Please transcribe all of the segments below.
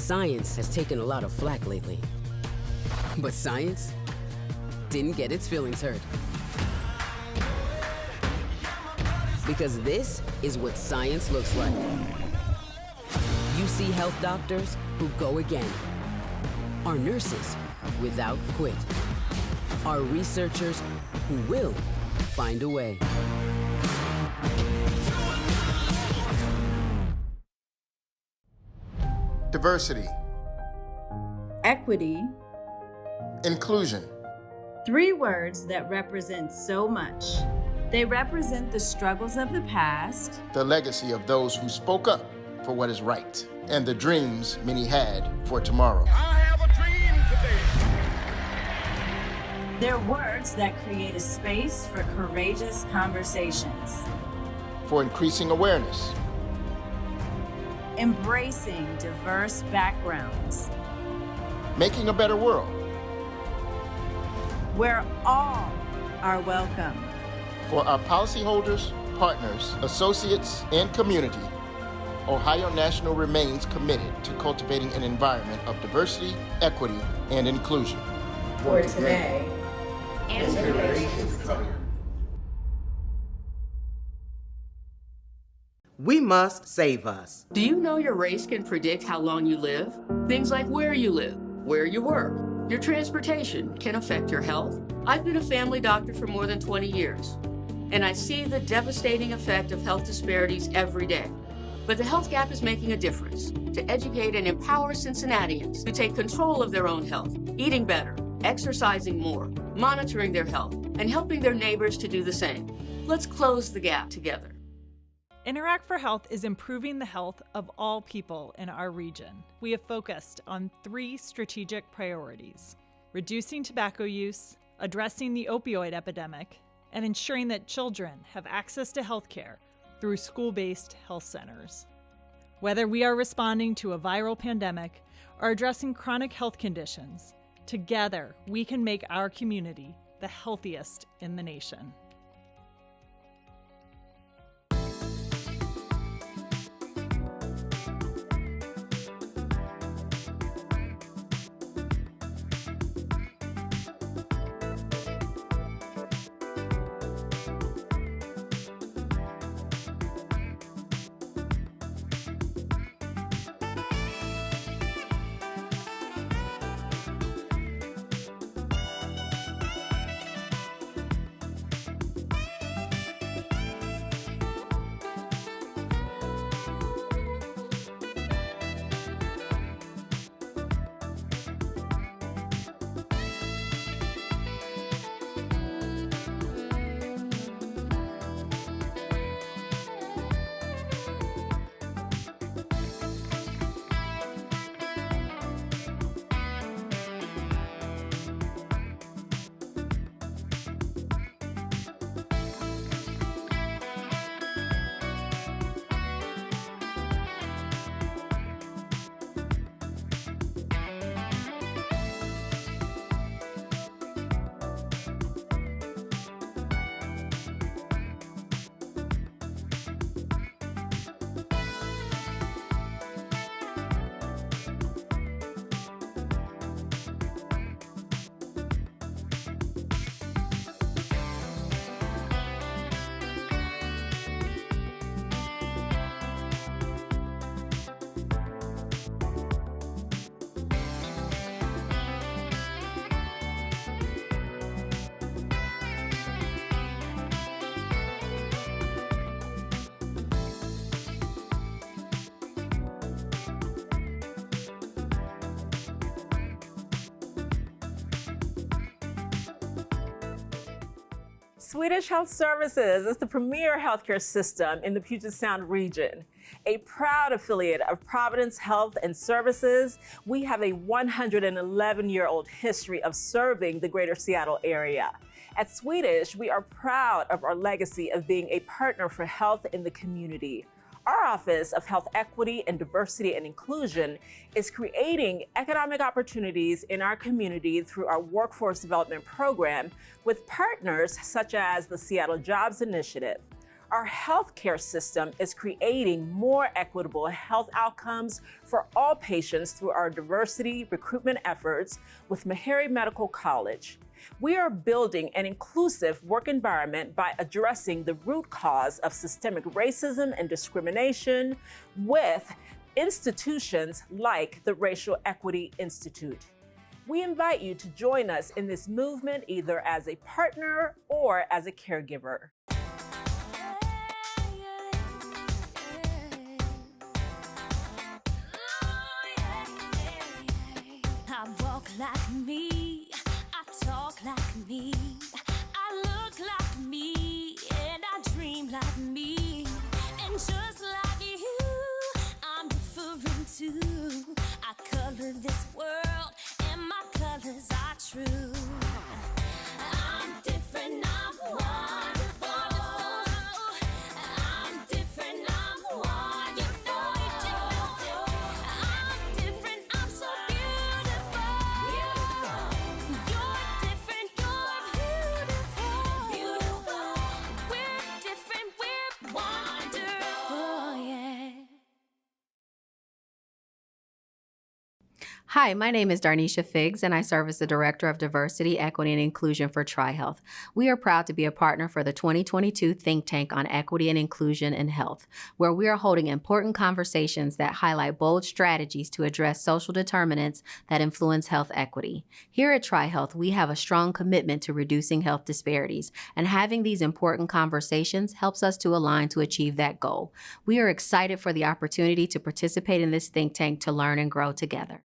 Science has taken a lot of flack lately. But science didn't get its feelings hurt. Because this is what science looks like. You see health doctors who go again. Our nurses without quit. Our researchers who will find a way. Diversity. Equity. Inclusion. 3 words that represent so much. They represent the struggles of the past, The legacy of those who spoke up for what is right, and the dreams many had for tomorrow. I have a dream today. they're words that create a space for courageous conversations, For increasing awareness, embracing diverse backgrounds, making a better world. where all are welcome. For our policyholders, partners, associates, and community, Ohio National remains committed to cultivating an environment of diversity, equity, and inclusion. For today and generations to come. We must save us. Do you know your race can predict how long you live? Things like where you live, where you work, your transportation can affect your health. I've been a family doctor for more than 20 years, and I see the devastating effect of health disparities every day. But the health gap is making a difference to educate and empower Cincinnatians to take control of their own health, eating better, exercising more, monitoring their health, and helping their neighbors to do the same. Let's close the gap together. Interact for Health is improving the health of all people in our region. We have focused on 3 strategic priorities: reducing tobacco use, addressing the opioid epidemic, and ensuring that children have access to health care through school-based health centers. Whether we are responding to a viral pandemic or addressing chronic health conditions, together we can make our community the healthiest in the nation. Swedish Health Services is the premier healthcare system in the Puget Sound region. A proud affiliate of Providence Health and Services, we have a 111-year-old history of serving the greater Seattle area. At Swedish, we are proud of our legacy of being a partner for health in the community. Our Office of Health Equity and Diversity and Inclusion is creating economic opportunities in our community through our workforce development program with partners such as the Seattle Jobs Initiative. Our healthcare system is creating more equitable health outcomes for all patients through our diversity recruitment efforts with Meharry Medical College. We are building an inclusive work environment by addressing the root cause of systemic racism and discrimination with institutions like the Racial Equity Institute. We invite you to join us in this movement either as a partner or as a caregiver. I walk like me, I talk like me, I look like me, and I dream like me. And just like you, I'm different too. I color this world, and my colors are true. I'm different, I'm wonderful. I'm different, I'm wonderful. I'm different, I'm so beautiful. You're different, you're beautiful. We're different, we're wonderful, yeah. Hi, my name is Darnisha Figgs, and I serve as the Director of Diversity, Equity, and Inclusion for TriHealth. We are proud to be a partner for the 2022 Think Tank on Equity and Inclusion in Health, where we are holding important conversations that highlight bold strategies to address social determinants that influence health equity. Here at TriHealth, we have a strong commitment to reducing health disparities, and having these important conversations helps us to align to achieve that goal. We are excited for the opportunity to participate in this think tank to learn and grow together.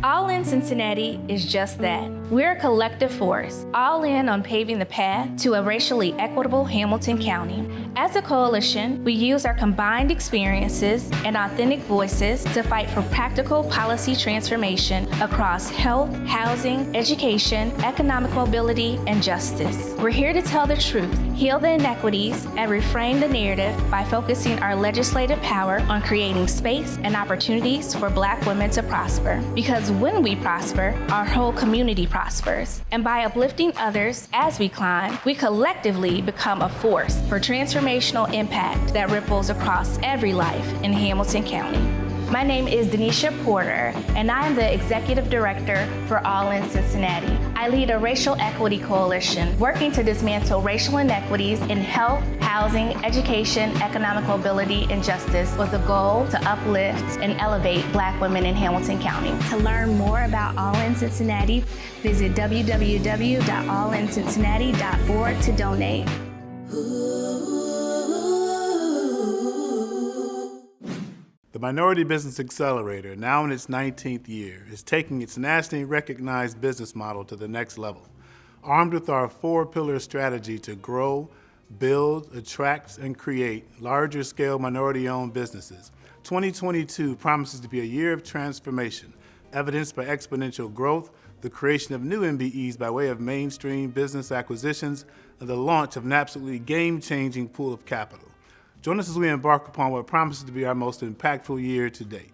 All in Cincinnati is just that. We're a collective force, all in on paving the path to a racially equitable Hamilton County. As a coalition, we use our combined experiences and authentic voices to fight for practical policy transformation across health, housing, education, economic mobility, and justice. We're here to tell the truth, heal the inequities, and reframe the narrative by focusing our legislative power on creating space and opportunities for Black women to prosper. Because when we prosper, our whole community prospers. And by uplifting others as we climb, we collectively become a force for transformational impact that ripples across every life in Hamilton County. My name is Denisha Porter, and I am the Executive Director for All in Cincinnati. I lead a racial equity coalition working to dismantle racial inequities in health, housing, education, economic mobility, and justice with a goal to uplift and elevate Black women in Hamilton County. To learn more about All in Cincinnati, visit www.allincincinnati.org to donate. The Minority Business Accelerator, now in its 19th year, is taking its nationally recognized business model to the next level. Armed with our four-pillar strategy to grow, build, attract, and create larger-scale minority-owned businesses, 2022 promises to be a year of transformation, evidenced by exponential growth, the creation of new MBEs by way of mainstream business acquisitions, and the launch of an absolutely game-changing pool of capital. Join us as we embark upon what promises to be our most impactful year to date.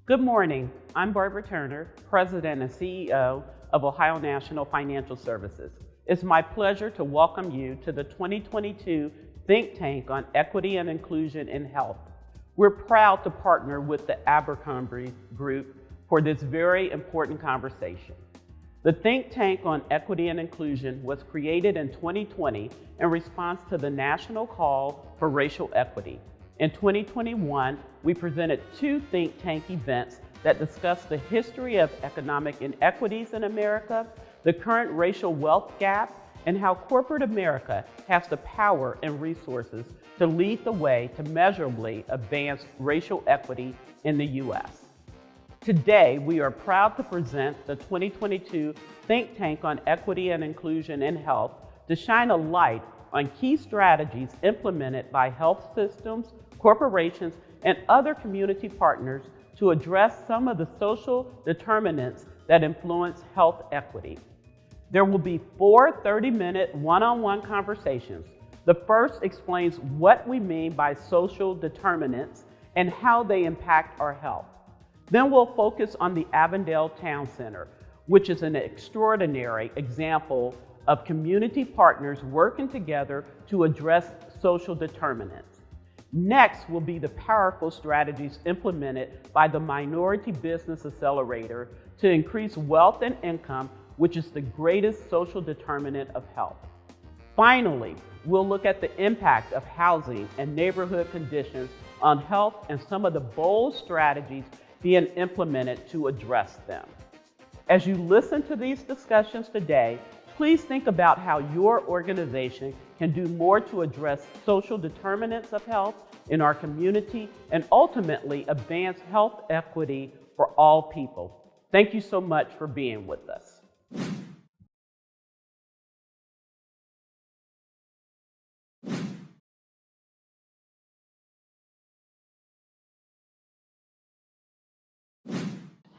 Good morning. I'm Barbara Turner, President and CEO of Ohio National Financial Services. It's my pleasure to welcome you to the 2022 Think Tank on Equity and Inclusion in Health. We're proud to partner with the Abatement Group for this very important conversation. The Think Tank on Equity and Inclusion was created in 2020 in response to the national call for racial equity. In 2021, we presented two think tank events that discussed the history of economic inequities in America, the current racial wealth gap, and how corporate America has the power and resources to lead the way to measurably advance racial equity in the U.S. Today, we are proud to present the 2022 Think Tank on Equity and Inclusion in Health to shine a light on key strategies implemented by health systems, corporations, and other community partners to address some of the social determinants that influence health equity. There will be 4 30-minute one-on-one conversations The first explains what we mean by social determinants and how they impact our health. Then we'll focus on the Avondale Town Center, which is an extraordinary example of community partners working together to address social determinants. Next will be the powerful strategies implemented by the Minority Business Accelerator to increase wealth and income, which is the greatest social determinant of health. Finally, we'll look at the impact of housing and neighborhood conditions on health and some of the bold strategies being implemented to address them. As you listen to these discussions today, please think about how your organization can do more to address social determinants of health in our community and ultimately advance health equity for all people. Thank you so much for being with us.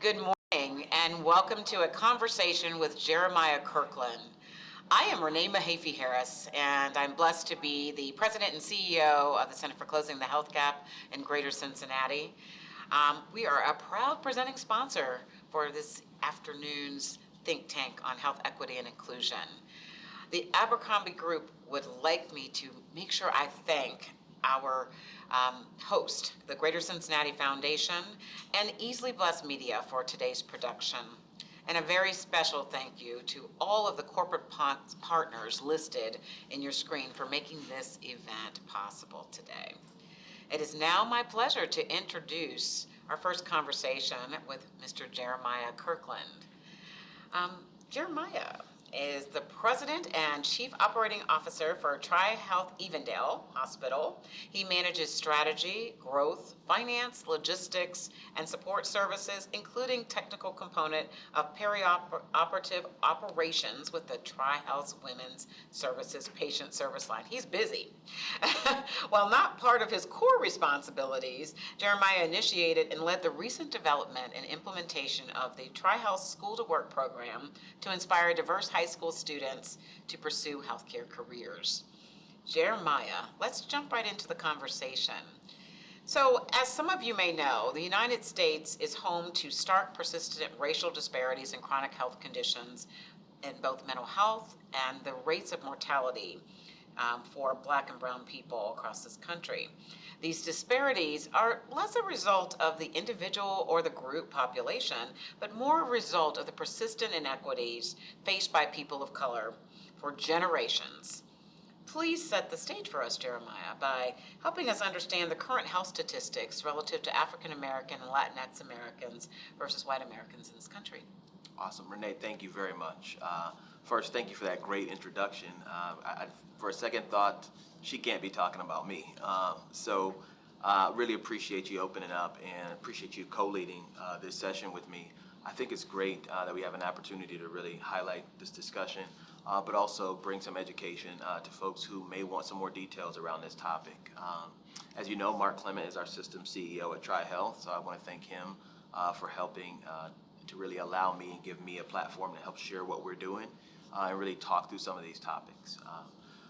Good morning and welcome to a conversation with Jeremiah Kirkland. I am Renee Mahaffey Harris, and I'm blessed to be the president and CEO of the Center for Closing the Health Gap in Greater Cincinnati. We are a proud presenting sponsor for this afternoon's think tank on health equity and inclusion. The Abercrombie Group would like me to make sure I thank our host, the Greater Cincinnati Foundation, and Easily Blessed Media for today's production. And a very special thank you to all of the corporate partners listed in your screen for making this event possible today. It is now my pleasure to introduce our first conversation with Mr. Jeremiah Kirkland. Jeremiah is the President and Chief Operating Officer for Tri-Health Avondale Hospital. He manages strategy, growth, finance, logistics, and support services, including technical component of perioperative operations with the Tri-Health Women's Services Patient Service Line. He's busy. While not part of his core responsibilities, Jeremiah initiated and led the recent development and implementation of the Tri-Health School to Work program to inspire diverse high school students to pursue healthcare careers. Jeremiah, let's jump right into the conversation. So, as some of you may know, the United States is home to stark, persistent racial disparities in chronic health conditions in both mental health and the rates of mortality for Black and brown people across this country. These disparities are less a result of the individual or the group population, but more a result of the persistent inequities faced by people of color for generations. Please set the stage for us, Jeremiah, by helping us understand the current health statistics relative to African American and Latinx Americans versus white Americans in this country. Awesome. Renee, thank you very much. First, thank you for that great introduction. For a second thought, she can't be talking about me. So really appreciate you opening up and appreciate you co-leading this session with me. I think it's great that we have an opportunity to really highlight this discussion, but also bring some education to folks who may want some more details around this topic. As you know, Mark Clement is our system CEO at Tri-Health, so I want to thank him for helping to really allow me and give me a platform to help share what we're doing and really talk through some of these topics.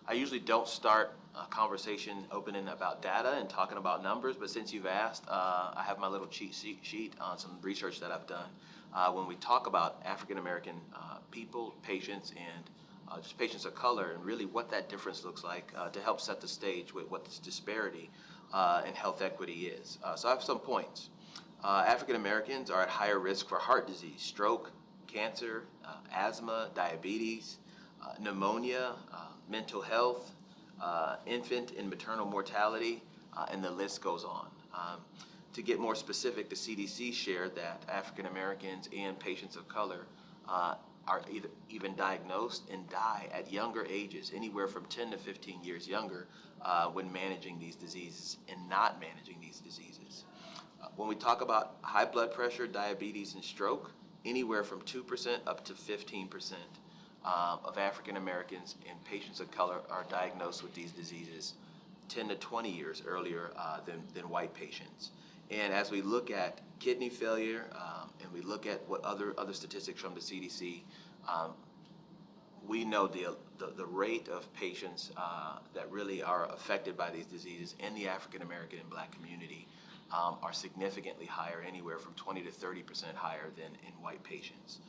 I usually don't start a conversation opening about data and talking about numbers, but since you've asked, I have my little cheat sheet on some research that I've done. When we talk about African American people, patients, and just patients of color, and really what that difference looks like to help set the stage with what this disparity in health equity is. So I have some points. African Americans are at higher risk for heart disease, stroke, cancer, asthma, diabetes, pneumonia, mental health, infant and maternal mortality, and the list goes on. To get more specific, the CDC shared that African Americans and patients of color are even diagnosed and die at younger ages, anywhere from 10 to 15 years younger, when managing these diseases and not managing these diseases. When we talk about high blood pressure, diabetes, and stroke, anywhere from 2% up to 15% of African Americans and patients of color are diagnosed with these diseases 10 to 20 years earlier than white patients. And as we look at kidney failure and we look at what other statistics from the CDC, we know the the rate of patients that really are affected by these diseases in the African American and Black community are significantly higher, anywhere from 20 to 30% higher than in white patients.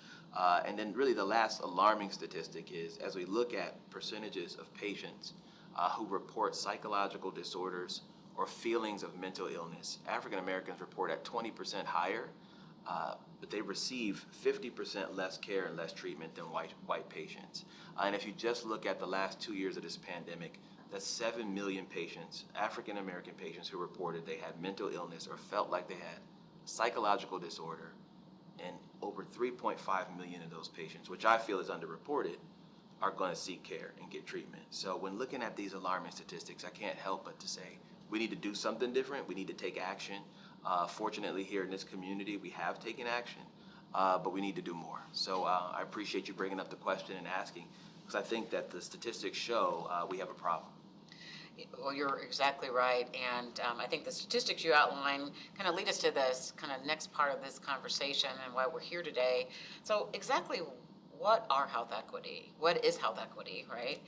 And then really the last alarming statistic is, as we look at percentages of patients who report psychological disorders or feelings of mental illness, African Americans report at 20% higher, but they receive 50% less care and less treatment than white patients. And if you just look at the last 2 years of this pandemic, that's 7 million patients, African American patients, who reported they had mental illness or felt like they had psychological disorder, and over 3.5 million of those patients, which I feel is underreported, are going to seek care and get treatment. So when looking at these alarming statistics, I can't help but to say we need to do something different. We need to take action. Fortunately, here in this community, we have taken action, but we need to do more. So I appreciate you bringing up the question and asking, because I think that the statistics show we have a problem. Well, you're exactly right, and I think the statistics you outline kind of lead us to this kind of next part of this conversation and why we're here today. So exactly what are health equity? What is health equity, right?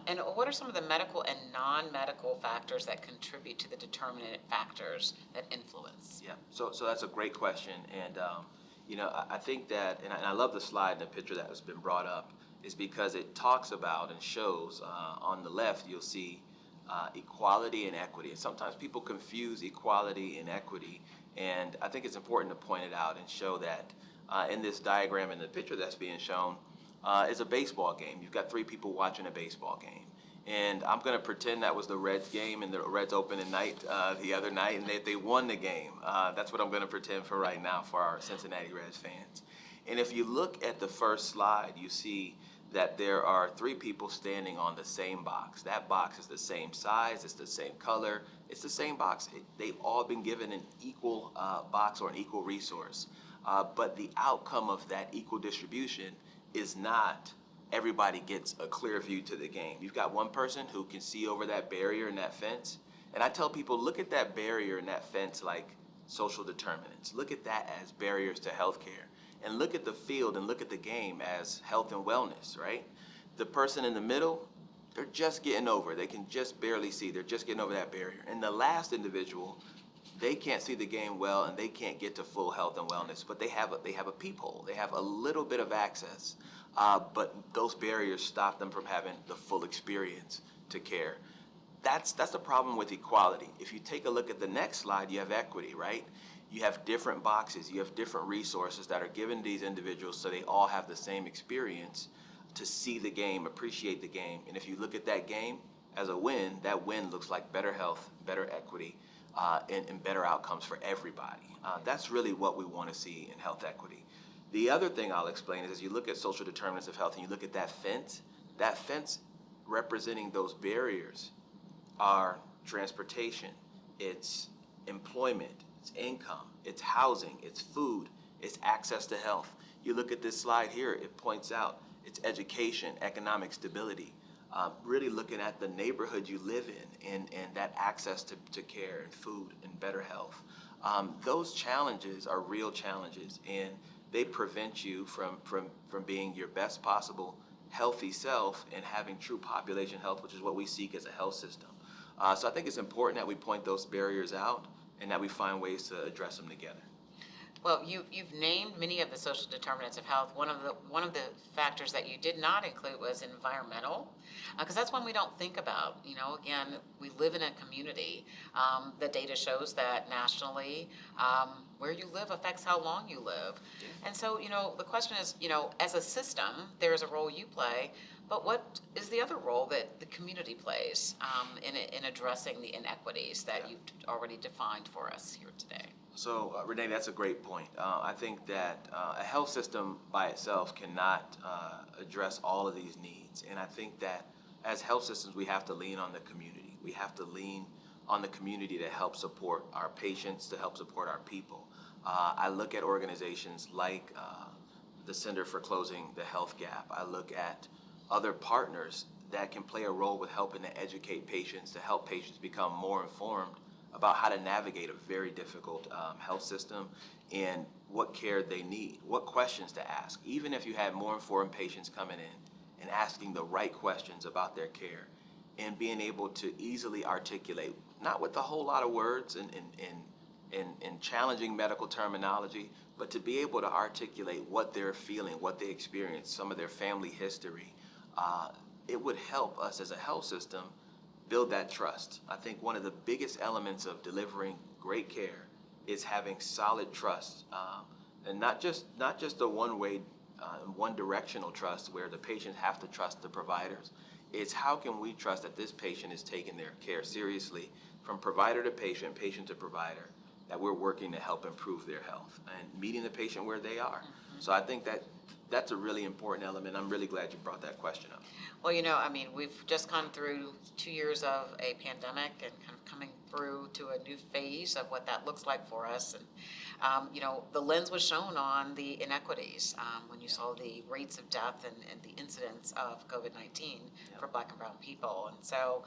And what are some of the medical and non-medical factors that contribute to the determinant factors that influence? Yeah, so that's a great question, and I think that, and I love the slide and the picture that has been brought up, is because it talks about and shows on the left, you'll see equality and equity. And sometimes people confuse equality and equity, and I think it's important to point it out and show that in this diagram, in the picture that's being shown, is a baseball game. You've got 3 people watching a baseball game. And I'm going to pretend that was the Reds game, and the Reds opening night the other night, and they won the game. That's what I'm going to pretend for right now for our Cincinnati Reds fans. And if you look at the first slide, you see that there are 3 people standing on the same box. That box is the same size, it's the same color, it's the same box. They've all been given an equal box or an equal resource. But the outcome of that equal distribution is not everybody gets a clear view to the game. You've got one person who can see over that barrier and that fence. And I tell people, look at that barrier and that fence like social determinants. Look at that as barriers to healthcare. And look at the field and look at the game as health and wellness, right? The person in the middle, they're just getting over. They can just barely see. They're just getting over that barrier. And the last individual, they can't see the game well and they can't get to full health and wellness, but they have a peephole. They have a little bit of access, but those barriers stop them from having the full experience to care. That's the problem with equality. If you take a look at the next slide, you have equity, right? You have different boxes, you have different resources that are given to these individuals so they all have the same experience to see the game, appreciate the game. And if you look at that game as a win, that win looks like better health, better equity, and better outcomes for everybody. That's really what we want to see in health equity. The other thing I'll explain is, as you look at social determinants of health and you look at that fence representing those barriers are transportation, it's employment, it's income, it's housing, it's food, it's access to health. You look at this slide here, it points out it's education, economic stability, really looking at the neighborhood you live in and that access to care and food and better health. Those challenges are real challenges, and they prevent you from being your best possible healthy self and having true population health, which is what we seek as a health system. So I think it's important that we point those barriers out and that we find ways to address them together. Well, you've named many of the social determinants of health. One of the factors that you did not include was environmental, because that's one we don't think about. Again, we live in a community. The data shows that nationally, where you live affects how long you live. And so, the question is, as a system, there's a role you play, but what is the other role that the community plays in addressing the inequities that you've already defined for us here today? So, Renee, that's a great point. I think that a health system by itself cannot address all of these needs. And I think that as health systems, we have to lean on the community. We have to lean on the community to help support our patients, to help support our people. I look at organizations like the Center for Closing the Health Gap. I look at other partners that can play a role with helping to educate patients, to help patients become more informed about how to navigate a very difficult health system and what care they need, what questions to ask. Even if you had more informed patients coming in and asking the right questions about their care and being able to easily articulate, not with a whole lot of words and challenging medical terminology, but to be able to articulate what they're feeling, what they experience, some of their family history. It would help us as a health system build that trust. I think one of the biggest elements of delivering great care is having solid trust, and not just a one-way, one-directional trust where the patients have to trust the providers. It's how can we trust that this patient is taking their care seriously from provider to patient, patient to provider, that we're working to help improve their health and meeting the patient where they are. So I think that's a really important element. I'm really glad you brought that question up. Well, I mean, we've just gone through 2 years of a pandemic and kind of coming through to a new phase of what that looks like for us. And, the lens was shown on the inequities when you saw the rates of death and the incidence of COVID-19 for Black and brown people. And so,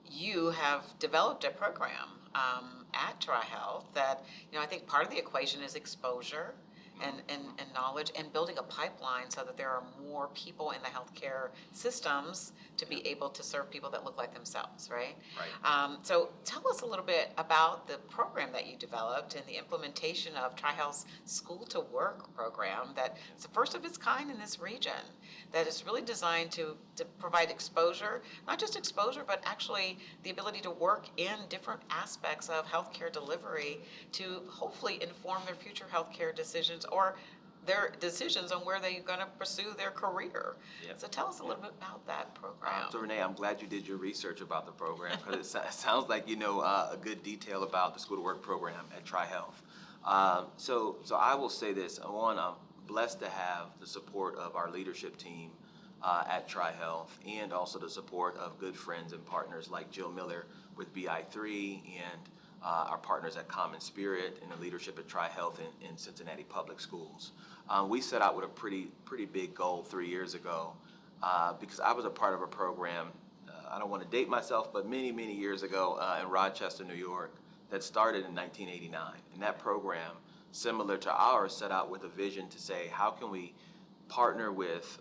you have developed a program at TriHealth that, I think part of the equation is exposure and knowledge and building a pipeline so that there are more people in the healthcare systems to be able to serve people that look like themselves, right? Right. So tell us a little bit about the program that you developed and the implementation of TriHealth's School to Work program that is the first of its kind in this region, that is really designed to provide exposure, not just exposure, but actually the ability to work in different aspects of healthcare delivery to hopefully inform their future healthcare decisions or their decisions on where they're going to pursue their career. Yep. So tell us a little bit about that program. So Renee, I'm glad you did your research about the program because it sounds like you know a good detail about the School to Work program at TriHealth. So I will say this. One, I'm blessed to have the support of our leadership team at TriHealth and also the support of good friends and partners like Jill Miller with BI3 and our partners at Common Spirit and the leadership at TriHealth in Cincinnati Public Schools. We set out with a pretty big goal 3 years ago because I was a part of a program, I don't want to date myself, but many years ago in Rochester, New York, that started in 1989. And that program, similar to ours, set out with a vision to say, how can we partner with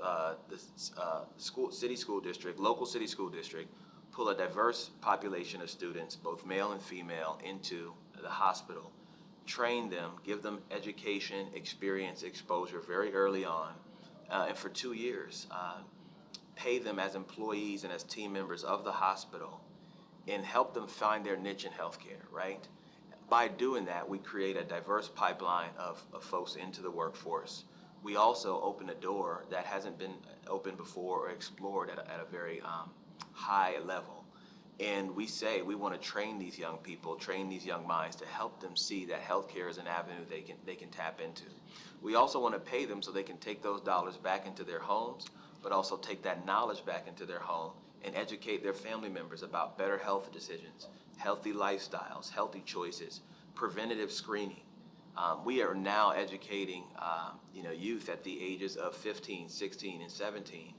the city school district, local city school district, pull a diverse population of students, both male and female, into the hospital, train them, give them education, experience, exposure very early on, and for 2 years, pay them as employees and as team members of the hospital, and help them find their niche in healthcare, right? By doing that, we create a diverse pipeline of folks into the workforce. We also open a door that hasn't been opened before or explored at a very high level. And we say we want to train these young people, train these young minds to help them see that healthcare is an avenue they can tap into. We also want to pay them so they can take those dollars back into their homes, but also take that knowledge back into their home and educate their family members about better health decisions, healthy lifestyles, healthy choices, preventative screening. We are now educating youth at the ages of 15, 16, and 17,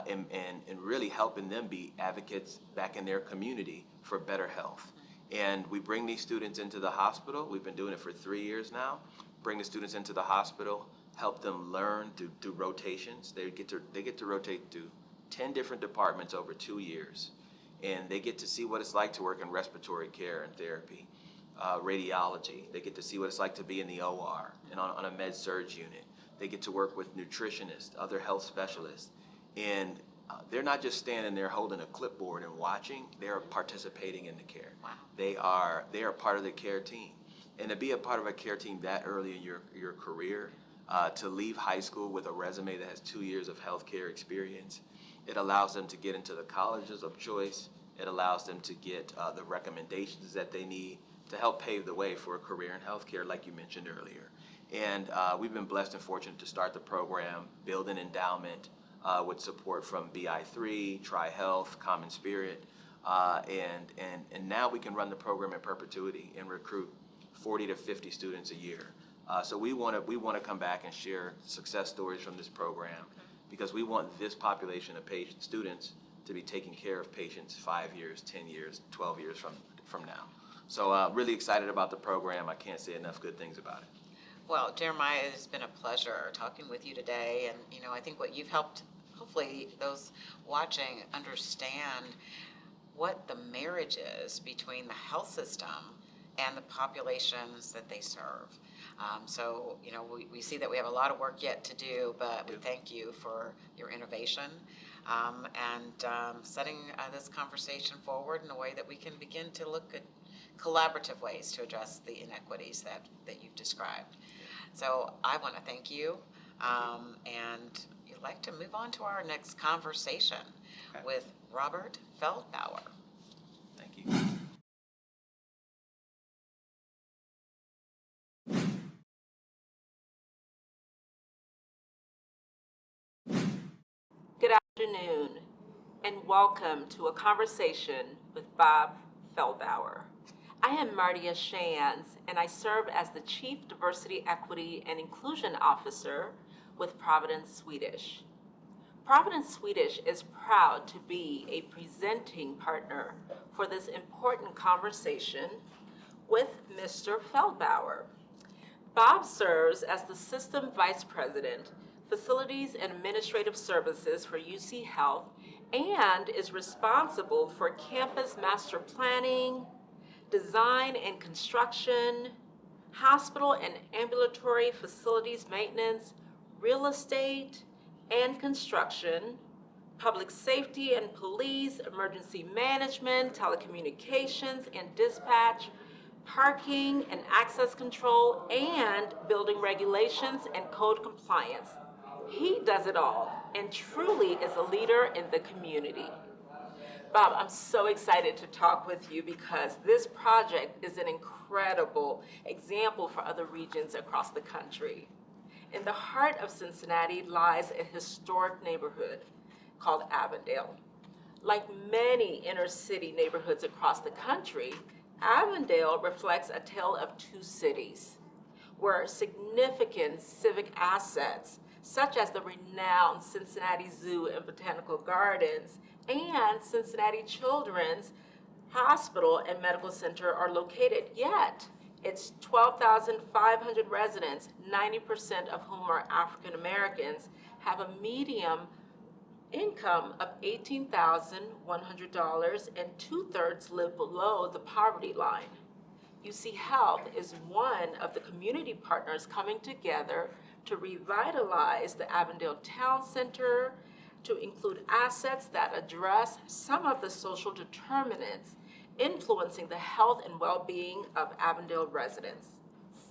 and really helping them be advocates back in their community for better health. And we bring these students into the hospital. We've been doing it for 3 years now. Bring the students into the hospital, help them learn through rotations. They get to rotate through 10 different departments over 2 years, and they get to see what it's like to work in respiratory care and therapy, radiology. They get to see what it's like to be in the OR and on a med-surg unit. They get to work with nutritionists, other health specialists, and they're not just standing there holding a clipboard and watching, they're participating in the care. Wow. They are part of the care team. And to be a part of a care team that early in your career, to leave high school with a resume that has 2 years of healthcare experience, it allows them to get into the colleges of choice. It allows them to get the recommendations that they need to help pave the way for a career in healthcare, like you mentioned earlier. And we've been blessed and fortunate to start the program, build an endowment with support from BI3, TriHealth, Common Spirit, and now we can run the program in perpetuity and recruit 40 to 50 students a year. So we want to come back and share success stories from this program, because we want this population of students to be taking care of patients 5 years, 10 years, 12 years from now. So really excited about the program. I can't say enough good things about it. Well, Jeremiah, it has been a pleasure talking with you today. And, I think what you've helped, hopefully, those watching understand what the marriage is between the health system and the populations that they serve. So, we see that we have a lot of work yet to do, but we thank you for your innovation and setting this conversation forward in a way that we can begin to look at collaborative ways to address the inequities that you've described. So I want to thank you, and I'd like to move on to our next conversation with Robert Feldbauer. Thank you. Good afternoon, and welcome to a conversation with Bob Feldbauer. I am Martia Shands, and I serve as the Chief Diversity, Equity, and Inclusion Officer with Providence Swedish. Providence Swedish is proud to be a presenting partner for this important conversation with Mr. Feldbauer. Bob serves as the System Vice President, Facilities and Administrative Services for UC Health, and is responsible for campus master planning, design and construction, hospital and ambulatory facilities maintenance, real estate and construction, public safety and police, emergency management, telecommunications and dispatch, parking and access control, and building regulations and code compliance. He does it all and truly is a leader in the community. Bob, I'm so excited to talk with you because this project is an incredible example for other regions across the country. In the heart of Cincinnati lies a historic neighborhood called Avondale. Like many inner city neighborhoods across the country, Avondale reflects a tale of two cities, where significant civic assets, such as the renowned Cincinnati Zoo and Botanical Gardens and Cincinnati Children's Hospital and Medical Center, are located. Yet, its 12,500 residents, 90% of whom are African Americans, have a median income of $18,100, and 2/3 live below the poverty line. UC Health is one of the community partners coming together to revitalize the Avondale Town Center, to include assets that address some of the social determinants influencing the health and well-being of Avondale residents.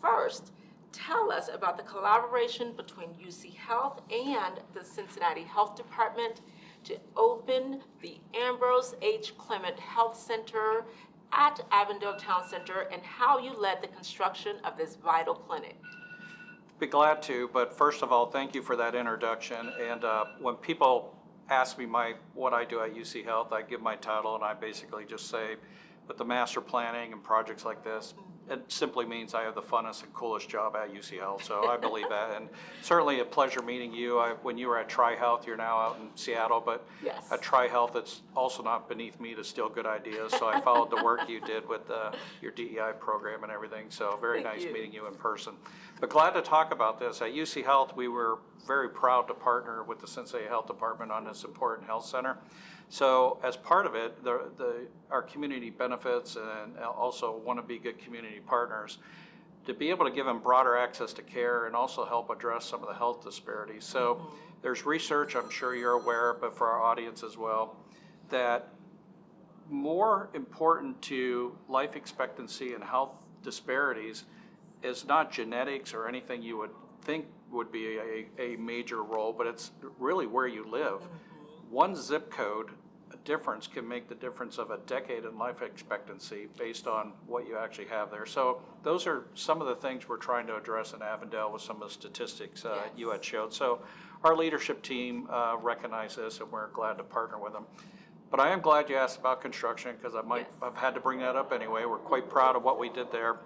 First, tell us about the collaboration between UC Health and the Cincinnati Health Department to open the Ambrose H. Clement Health Center at Avondale Town Center, and how you led the construction of this vital clinic. Be glad to, but first of all, thank you for that introduction. And when people ask me what I do at UC Health, I give my title and I basically just say, with the master planning and projects like this, it simply means I have the funnest and coolest job at UC Health. So I believe that, and certainly a pleasure meeting you. When you were at Tri-Health, you're now out in Seattle, but yes. At Tri-Health, it's also not beneath me to steal good ideas. So I followed the work you did with your DEI program and everything. So very nice meeting you in person. But glad to talk about this. At UC Health, we were very proud to partner with the Cincinnati Health Department on this important health center. So as part of it, our community benefits and also want to be good community partners to be able to give them broader access to care and also help address some of the health disparities. So there's research, I'm sure you're aware, but for our audience as well, that more important to life expectancy and health disparities is not genetics or anything you would think would be a major role, but it's really where you live. One zip code difference can make the difference of a decade in life expectancy based on what you actually have there. So those are some of the things we're trying to address in Avondale with some of the statistics you had showed. So our leadership team recognizes this, and we're glad to partner with them. But I am glad you asked about construction, because I might have had to bring that up anyway. We're quite proud of what we did there.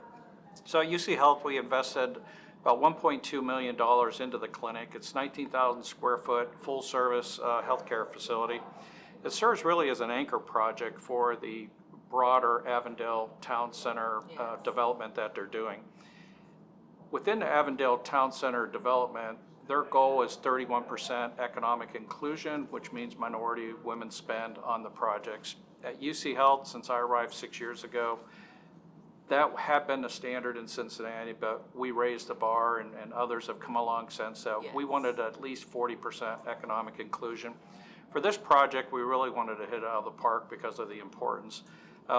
So at UC Health, we invested about $1.2 million into the clinic. It's 19,000 square foot, full service healthcare facility. It serves really as an anchor project for the broader Avondale Town Center development that they're doing. within the Avondale Town Center development, their goal is 31% economic inclusion, which means minority women spend on the projects. At UC Health, since I arrived 6 years ago, that had been the standard in Cincinnati, but we raised the bar, and others have come along since that. We wanted at least 40% economic inclusion. For this project, we really wanted to hit it out of the park because of the importance.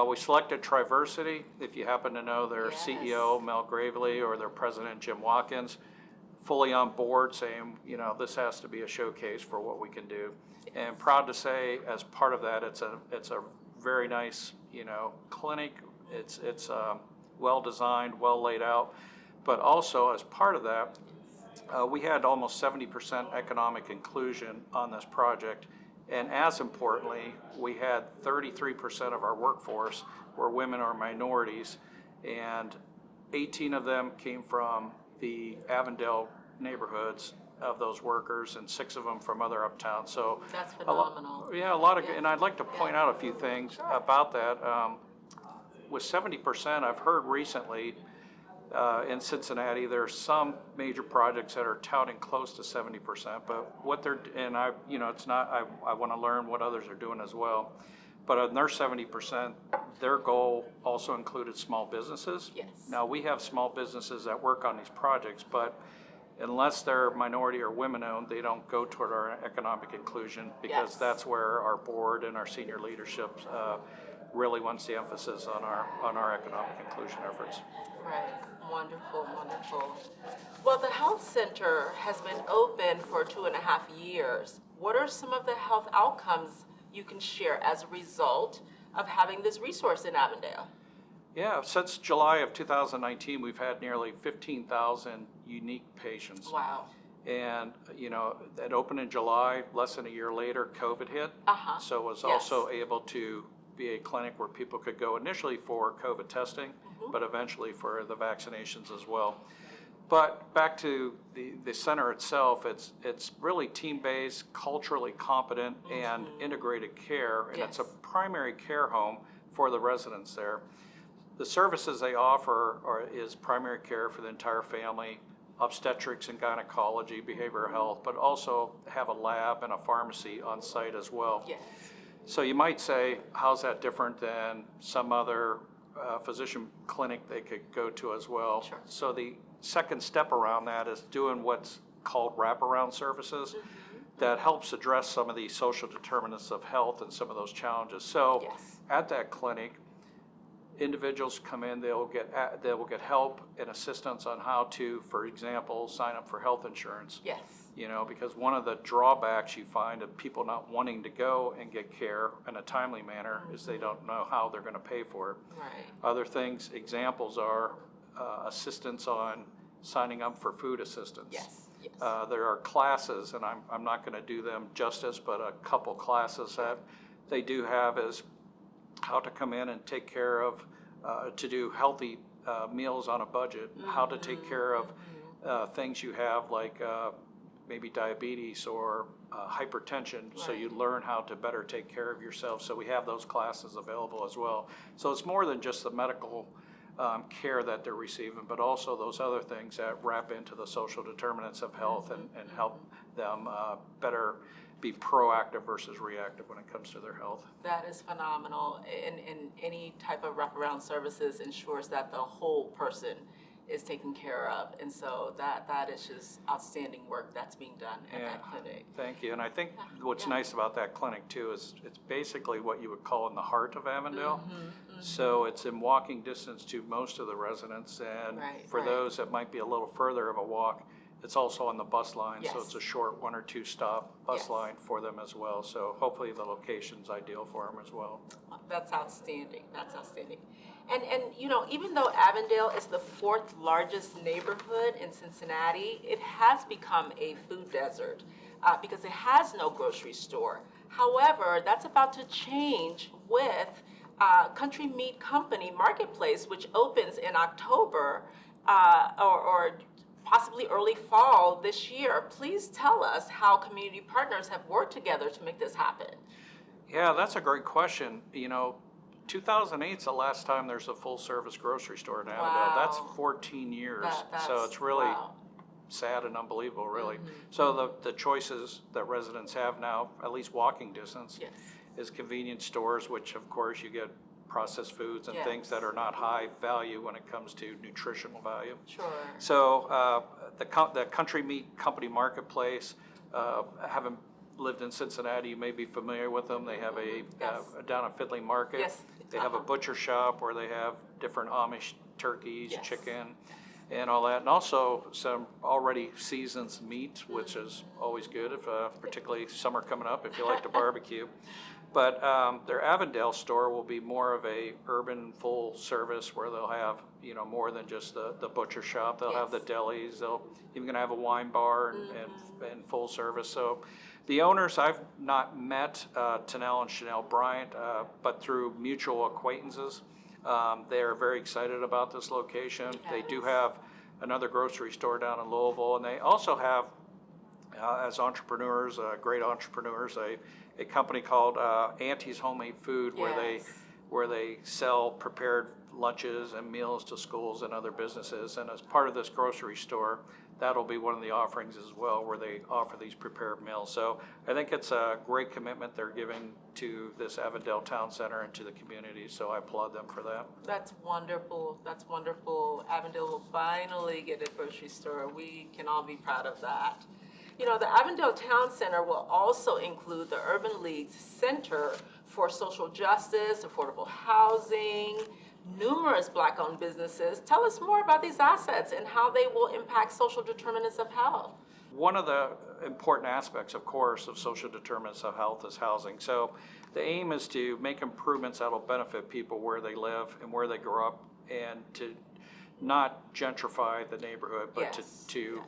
We selected Triversity. If you happen to know their CEO, Mel Gravely, or their president, Jim Watkins, fully on board saying, you know, this has to be a showcase for what we can do. And proud to say, as part of that, it's a very nice, you know, clinic. It's well designed, well laid out, but also as part of that, we had almost 70% economic inclusion on this project, and as importantly, we had 33% of our workforce were women or minorities, and 18 of them came from the Avondale neighborhoods of those workers, and 6 of them from other uptowns. So that's phenomenal. A lot of, and I'd like to point out a few things about that. With 70%, I've heard recently in Cincinnati, there's some major projects that are touting close to 70%, but what they're, and I, you know, it's not, I want to learn what others are doing as well. But on their 70%, their goal also included small businesses. Yes. Now, we have small businesses that work on these projects, but unless they're minority or women-owned, they don't go toward our economic inclusion, because that's where our board and our senior leadership really wants the emphasis on our economic inclusion efforts. Right. Wonderful, wonderful. Well, the health center has been open for 2.5 years. What are some of the health outcomes you can share as a result of having this resource in Avondale? Yeah, since July of 2019, we've had nearly 15,000 unique patients. Wow. And, you know, it opened in July. Less than a year later, COVID hit. So it was also able to be a clinic where people could go initially for COVID testing, but eventually for the vaccinations as well. But back to the center itself, it's really team-based, culturally competent, and integrated care, and it's a primary care home for the residents there. The services they offer is primary care for the entire family, obstetrics and gynecology, behavioral health, but also have a lab and a pharmacy on site as well. Yes. So you might say, how's that different than some other physician clinic they could go to as well? Sure. So the second step around that is doing what's called wraparound services that helps address some of the social determinants of health and some of those challenges. So at that clinic, individuals come in, they will get help and assistance on how to, for example, sign up for health insurance. Yes. You know, because one of the drawbacks you find of people not wanting to go and get care in a timely manner is they don't know how they're going to pay for it. Right. Other things, examples are assistance on signing up for food assistance. Yes. Yes. There are classes, and I'm not going to do them justice, but a couple classes that they do have is how to come in and take care of, to do healthy meals on a budget, how to take care of things you have like maybe diabetes or hypertension, so you learn how to better take care of yourself. So we have those classes available as well. So it's more than just the medical care that they're receiving, but also those other things that wrap into the social determinants of health and help them better be proactive versus reactive when it comes to their health. That is phenomenal. And any type of wraparound services ensures that the whole person is taken care of. And so that is just outstanding work that's being done at that clinic. Thank you. And I think what's nice about that clinic too is it's basically what you would call in the heart of Avondale. So it's in walking distance to most of the residents, and for those that might be a little further of a walk, it's also on the bus line, so it's a short 1 or 2 stop bus line for them as well. So hopefully the location's ideal for them as well. That's outstanding. That's outstanding. And you know, even though Avondale is the 4th largest neighborhood in Cincinnati, it has become a food desert because it has no grocery store. However, that's about to change with Country Meat Company Marketplace, which opens in October or possibly early fall this year. Please tell us how community partners have worked together to make this happen. Yeah, that's a great question. You know, 2008 is the last time there's a full-service grocery store in Avondale. Wow. That's 14 years, so it's really sad and unbelievable, really. So the choices that residents have now, at least walking distance, is convenience stores, which of course you get processed foods and things that are not high value when it comes to nutritional value. Sure. So the Country Meat Company Marketplace, haven't lived in Cincinnati, you may be familiar with them. They have a down at Findlay Market. Yes. They have a butcher shop where they have different Amish turkeys, chicken, and all that, and also some already seasoned meat, which is always good, if particularly summer coming up, if you like to barbecue. But their Avondale store will be more of a urban full service where they'll have, you know, more than just the butcher shop. They'll have the delis. They'll even gonna have a wine bar and full service. So the owners, I've not met Tanel and Chanel Bryant, but through mutual acquaintances. They are very excited about this location. They do have another grocery store down in Louisville, and they also have, as entrepreneurs, great entrepreneurs, a company called Auntie's Homemade Food, where they sell prepared lunches and meals to schools and other businesses. And as part of this grocery store, that'll be one of the offerings as well, where they offer these prepared meals. So I think it's a great commitment they're giving to this Avondale Town Center and to the community, so I applaud them for that. That's wonderful. That's wonderful. Avondale will finally get a grocery store. We can all be proud of that. You know, the Avondale Town Center will also include the Urban League's Center for Social Justice, Affordable Housing, numerous Black-owned businesses. Tell us more about these assets and how they will impact social determinants of health. One of the important aspects, of course, of social determinants of health is housing. So the aim is to make improvements that will benefit people where they live and where they grow up, and to not gentrify the neighborhood, but to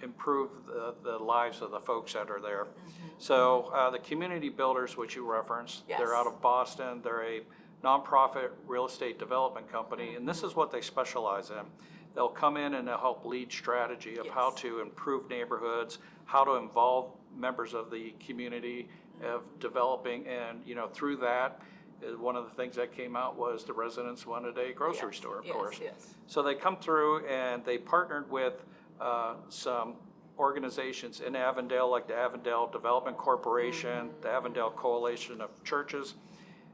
improve the lives of the folks that are there. So the community builders, which you referenced, they're out of Boston. They're a nonprofit real estate development company, and this is what they specialize in. They'll come in and they'll help lead strategy of how to improve neighborhoods, how to involve members of the community of developing, and you know, through that, one of the things that came out was the residents wanted a grocery store, of course. So they come through and they partnered with some organizations in Avondale, like the Avondale Development Corporation, the Avondale Coalition of Churches,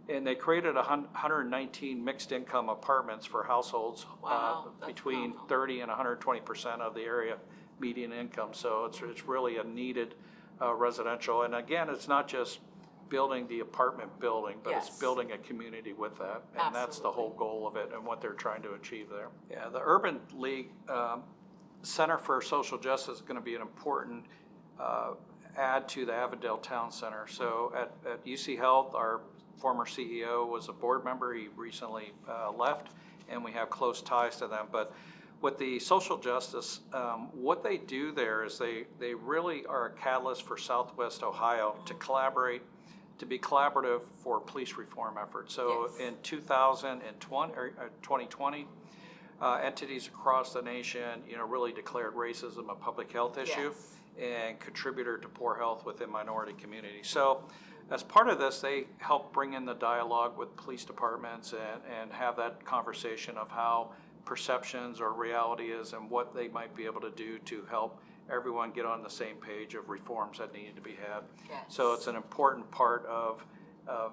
and they created 119 mixed income apartments for households between 30 and 120% of the area median income. So it's really a needed residential. And again, it's not just building the apartment building, but it's building a community with that. And that's the whole goal of it and what they're trying to achieve there. Yeah, the Urban League Center for Social Justice is going to be an important add to the Avondale Town Center. So at UC Health, our former CEO was a board member. He recently left, and we have close ties to them. But with the social justice, what they do there is they really are a catalyst for Southwest Ohio to collaborate, to be collaborative for police reform efforts. So in 2020, entities across the nation, you know, really declared racism a public health issue and contributor to poor health within minority communities. So as part of this, they help bring in the dialogue with police departments and have that conversation of how perceptions or reality is and what they might be able to do to help everyone get on the same page of reforms that need to be had. So it's an important part of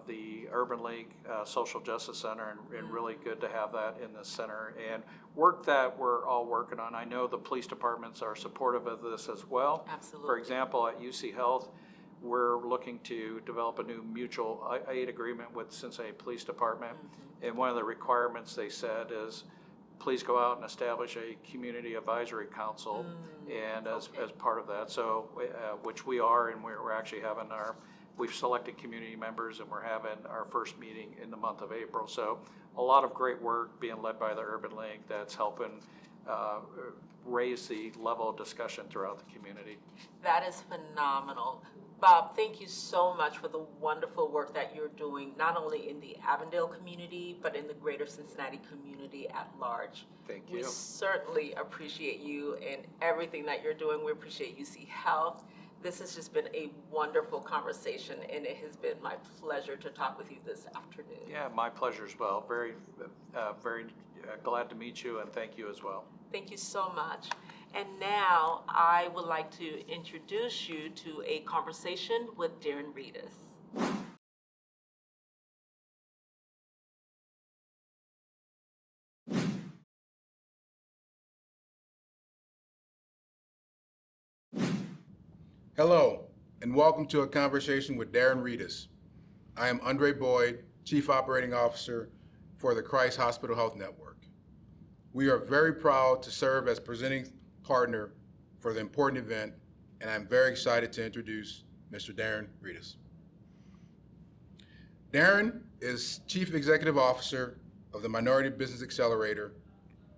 the Urban League Social Justice Center, and really good to have that in the center, and work that we're all working on. I know the police departments are supportive of this as well. Absolutely. For example, at UC Health, we're looking to develop a new mutual aid agreement with Cincinnati Police Department. And one of the requirements they said is, please go out and establish a community advisory council, and as part of that, so which we are, and we're actually having we've selected community members, and we're having our first meeting in the month of April. So a lot of great work being led by the Urban League that's helping raise the level of discussion throughout the community. That is phenomenal. Bob, thank you so much for the wonderful work that you're doing, not only in the Avondale community, but in the greater Cincinnati community at large. Thank you. We certainly appreciate you and everything that you're doing. We appreciate UC Health. This has just been a wonderful conversation, and it has been my pleasure to talk with you this afternoon. Yeah, my pleasure as well. Very glad to meet you, and thank you as well. Thank you so much. And now I would like to introduce you to a conversation with Darren Reedus. Hello, and welcome to a conversation with Darren Reedus. I am Andre Boyd, Chief Operating Officer for the Christ Hospital Health Network. We are very proud to serve as presenting partner for the important event, and I'm very excited to introduce Mr. Darren Reedus. Darren is Chief Executive Officer of the Minority Business Accelerator,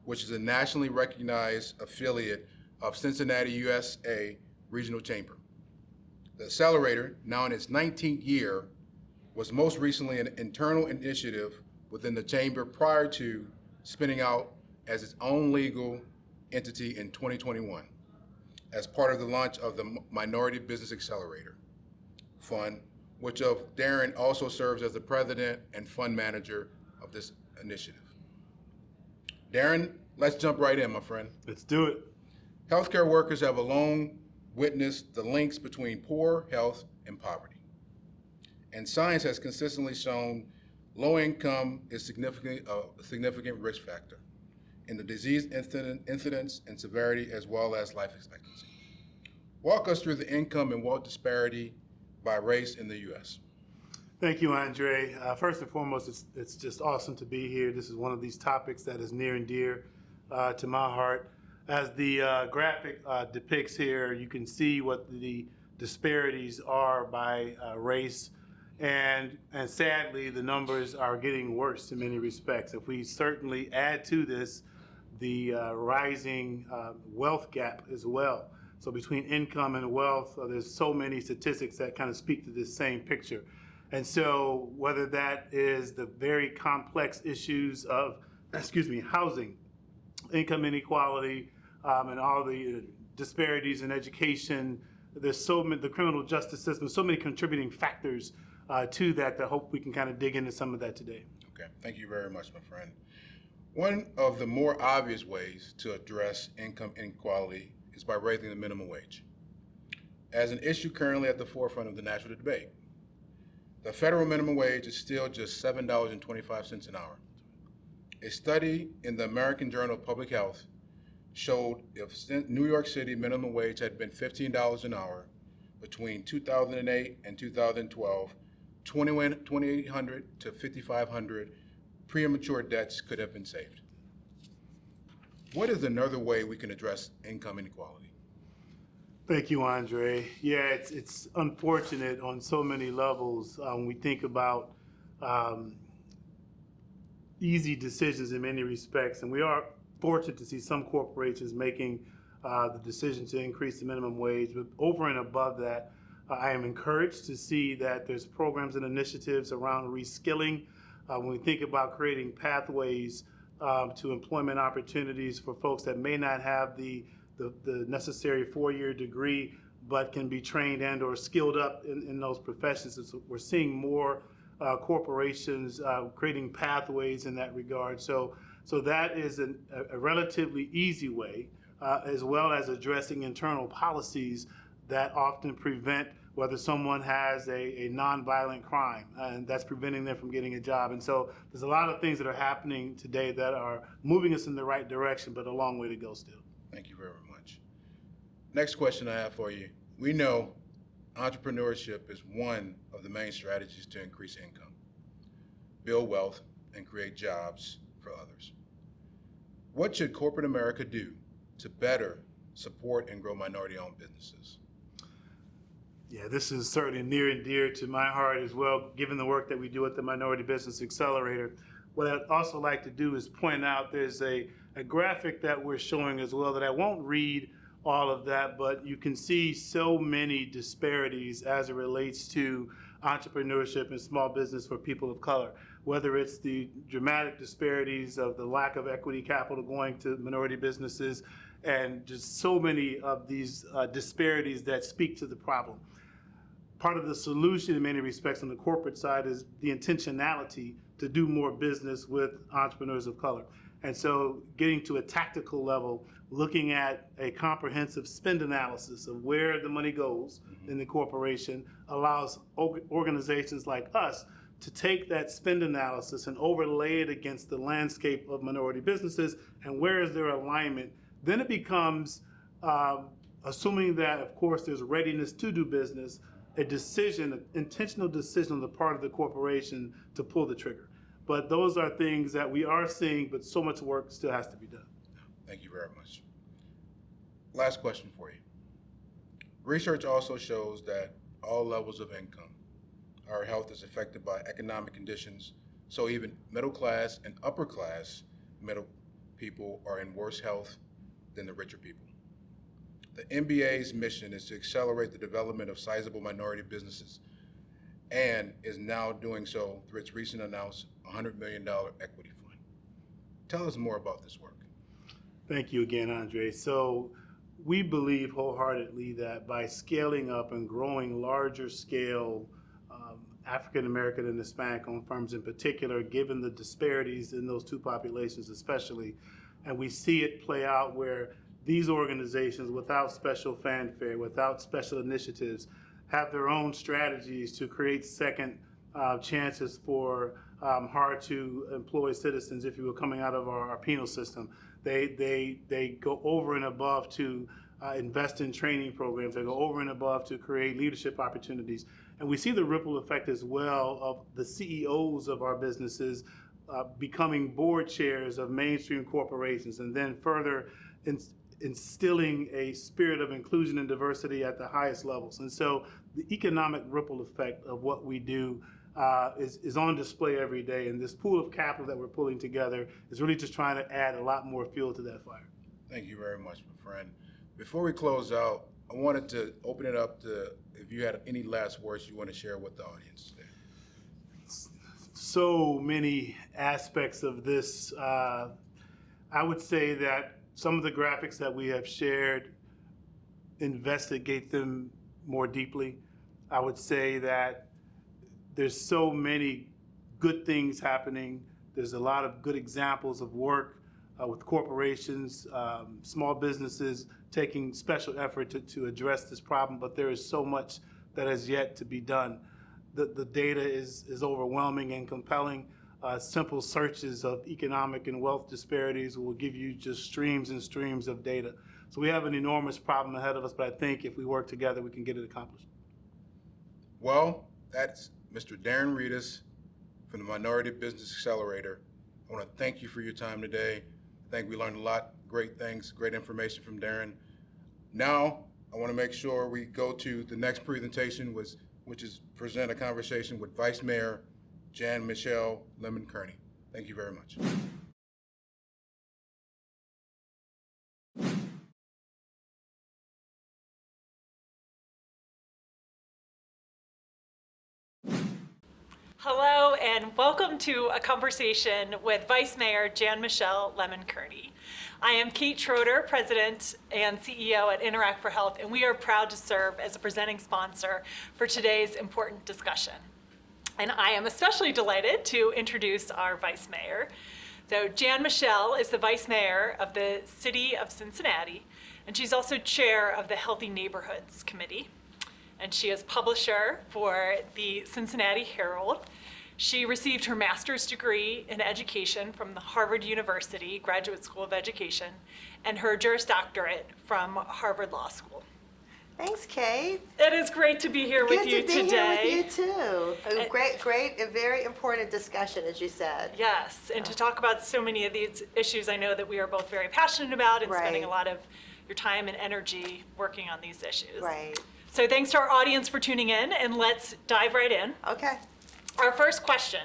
which is a nationally recognized affiliate of Cincinnati, USA Regional Chamber. The Accelerator, now in its 19th year, was most recently an internal initiative within the Chamber prior to spinning out as its own legal entity in 2021 as part of the launch of the Minority Business Accelerator Fund, which of Darren also serves as the president and fund manager of this initiative. Darren, let's jump right in, my friend. Let's do it. Healthcare workers have long witnessed the links between poor health and poverty. And science has consistently shown low income is a significant risk factor in the disease incidence and severity as well as life expectancy. Walk us through the income and wealth disparity by race in the U.S. Thank you, Andre. First and foremost, it's just awesome to be here. This is one of these topics that is near and dear to my heart. As the graphic depicts here, you can see what the disparities are by race, and sadly, the numbers are getting worse in many respects. If we certainly add to this the rising wealth gap as well. So between income and wealth, there's so many statistics that kind of speak to this same picture. And so whether that is the very complex issues of, housing, income inequality, and all the disparities in education, there's so many, the criminal justice system, so many contributing factors to that I hope we can kind of dig into some of that today. Okay, thank you very much, my friend. One of the more obvious ways to address income inequality is by raising the minimum wage. As an issue currently at the forefront of the national debate, the federal minimum wage is still just $7.25 an hour. A study in the American Journal of Public Health showed if New York City minimum wage had been $15 an hour between 2008 and 2012, 2,800 to 5,500 premature deaths could have been saved. What is another way we can address income inequality? Thank you, Andre. Yeah, it's unfortunate on so many levels. We think about easy decisions in many respects, and we are fortunate to see some corporations making the decision to increase the minimum wage. But over and above that, I am encouraged to see that there's programs and initiatives around reskilling. When we think about creating pathways to employment opportunities for folks that may not have the necessary 4-year degree, but can be trained and or skilled up in those professions. So we're seeing more corporations creating pathways in that regard. So that is a relatively easy way, as well as addressing internal policies that often prevent whether someone has a nonviolent crime, and that's preventing them from getting a job. And so there's a lot of things that are happening today that are moving us in the right direction, but a long way to go still. Thank you very much. Next question I have for you. We know entrepreneurship is one of the main strategies to increase income, build wealth, and create jobs for others. What should corporate America do to better support and grow minority-owned businesses? Yeah, this is certainly near and dear to my heart as well, given the work that we do at the Minority Business Accelerator. What I'd also like to do is point out there's a graphic that we're showing as well that I won't read all of that, but you can see so many disparities as it relates to entrepreneurship and small business for people of color, whether it's the dramatic disparities of the lack of equity capital going to minority businesses, and just so many of these disparities that speak to the problem. Part of the solution in many respects on the corporate side is the intentionality to do more business with entrepreneurs of color. And so getting to a tactical level, looking at a comprehensive spend analysis of where the money goes in the corporation allows organizations like us to take that spend analysis and overlay it against the landscape of minority businesses and where is their alignment. Then it becomes, assuming that, of course, there's readiness to do business, a decision, an intentional decision on the part of the corporation to pull the trigger. But those are things that we are seeing, but so much work still has to be done. Thank you very much. Last question for you. Research also shows that all levels of income, our health is affected by economic conditions, so even middle class and upper class middle people are in worse health than the richer people. The NBA's mission is to accelerate the development of sizable minority businesses and is now doing so through its recent announced $100 million equity fund. Tell us more about this work. Thank you again, Andre. So we believe wholeheartedly that by scaling up and growing larger scale African American and Hispanic-owned firms in particular, given the disparities in those two populations especially, and we see it play out where these organizations, without special fanfare, without special initiatives, have their own strategies to create second chances for hard-to-employ citizens, if you will, coming out of our penal system. They go over and above to invest in training programs. They go over and above to create leadership opportunities. And we see the ripple effect as well of the CEOs of our businesses becoming board chairs of mainstream corporations, and then further instilling a spirit of inclusion and diversity at the highest levels. And so the economic ripple effect of what we do is on display every day. And this pool of capital that we're pulling together is really just trying to add a lot more fuel to that fire. Thank you very much, my friend. Before we close out, I wanted to open it up to if you had any last words you want to share with the audience today. So many aspects of this. I would say that some of the graphics that we have shared, investigate them more deeply. I would say that there's so many good things happening. There's a lot of good examples of work with corporations, small businesses taking special effort to address this problem, but there is so much that has yet to be done. The data is overwhelming and compelling. Simple searches of economic and wealth disparities will give you just streams and streams of data. So we have an enormous problem ahead of us, but I think if we work together, we can get it accomplished. Well, that's Mr. Darren Reedus from the Minority Business Accelerator. I want to thank you for your time today. I think we learned a lot, great things, great information from Darren. Now, I want to make sure we go to the next presentation, which is present a conversation with Vice Mayor Jan Michelle Lemon-Kearney. Thank you very much. Hello and welcome to a conversation with Vice Mayor Jan Michelle Lemon-Kearney. I am Kate Schroeder, President and CEO at Interact for Health, and we are proud to serve as a presenting sponsor for today's important discussion. And I am especially delighted to introduce our Vice Mayor. So Jan Michelle is the Vice Mayor of the City of Cincinnati, and she's also Chair of the Healthy Neighborhoods Committee. And she is publisher for the Cincinnati Herald. She received her master's degree in education from the Harvard University Graduate School of Education and her Juris Doctorate from Harvard Law School. Thanks, Kate. It is great to be here with you today. Good to be here with you too. Great, a very important discussion, as you said. Yes, and to talk about so many of these issues I know that we are both very passionate about and spending a lot of your time and energy working on these issues. Right. So thanks to our audience for tuning in, and let's dive right in. Okay. Our first question.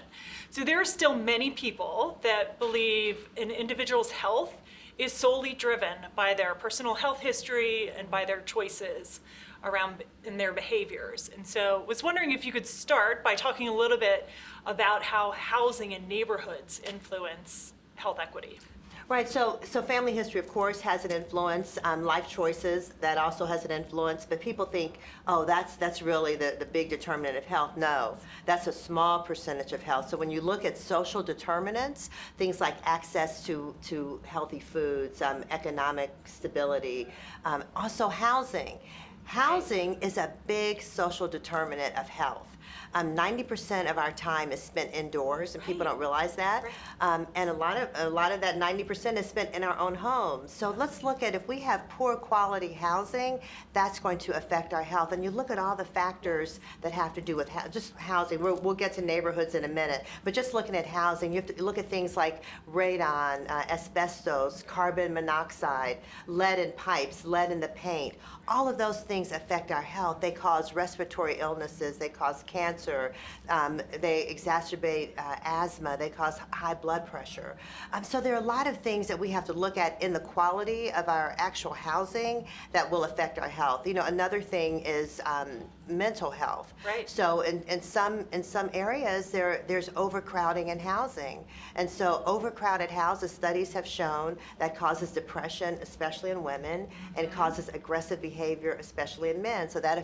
So there are still many people that believe an individual's health is solely driven by their personal health history and by their choices around in their behaviors. And so was wondering if you could start by talking a little bit about how housing and neighborhoods influence health equity. Right, so family history, of course, has an influence. Life choices, that also has an influence. But people think, oh, that's really the big determinant of health. No, that's a small percentage of health. So when you look at social determinants, things like access to healthy foods, economic stability, also housing. Housing is a big social determinant of health. 90% of our time is spent indoors, and people don't realize that. And a lot of that 90% is spent in our own homes. So let's look at, if we have poor quality housing, that's going to affect our health. And you look at all the factors that have to do with just housing. We'll get to neighborhoods in a minute, but just looking at housing, you have to look at things like radon, asbestos, carbon monoxide, lead in pipes, lead in the paint. All of those things affect our health. They cause respiratory illnesses, they cause cancer, they exacerbate asthma, they cause high blood pressure. So there are a lot of things that we have to look at in the quality of our actual housing that will affect our health. You know, another thing is mental health. Right. So in some areas there's overcrowding in housing, and so overcrowded houses, studies have shown that causes depression, especially in women, and it causes aggressive behavior, especially in men. So that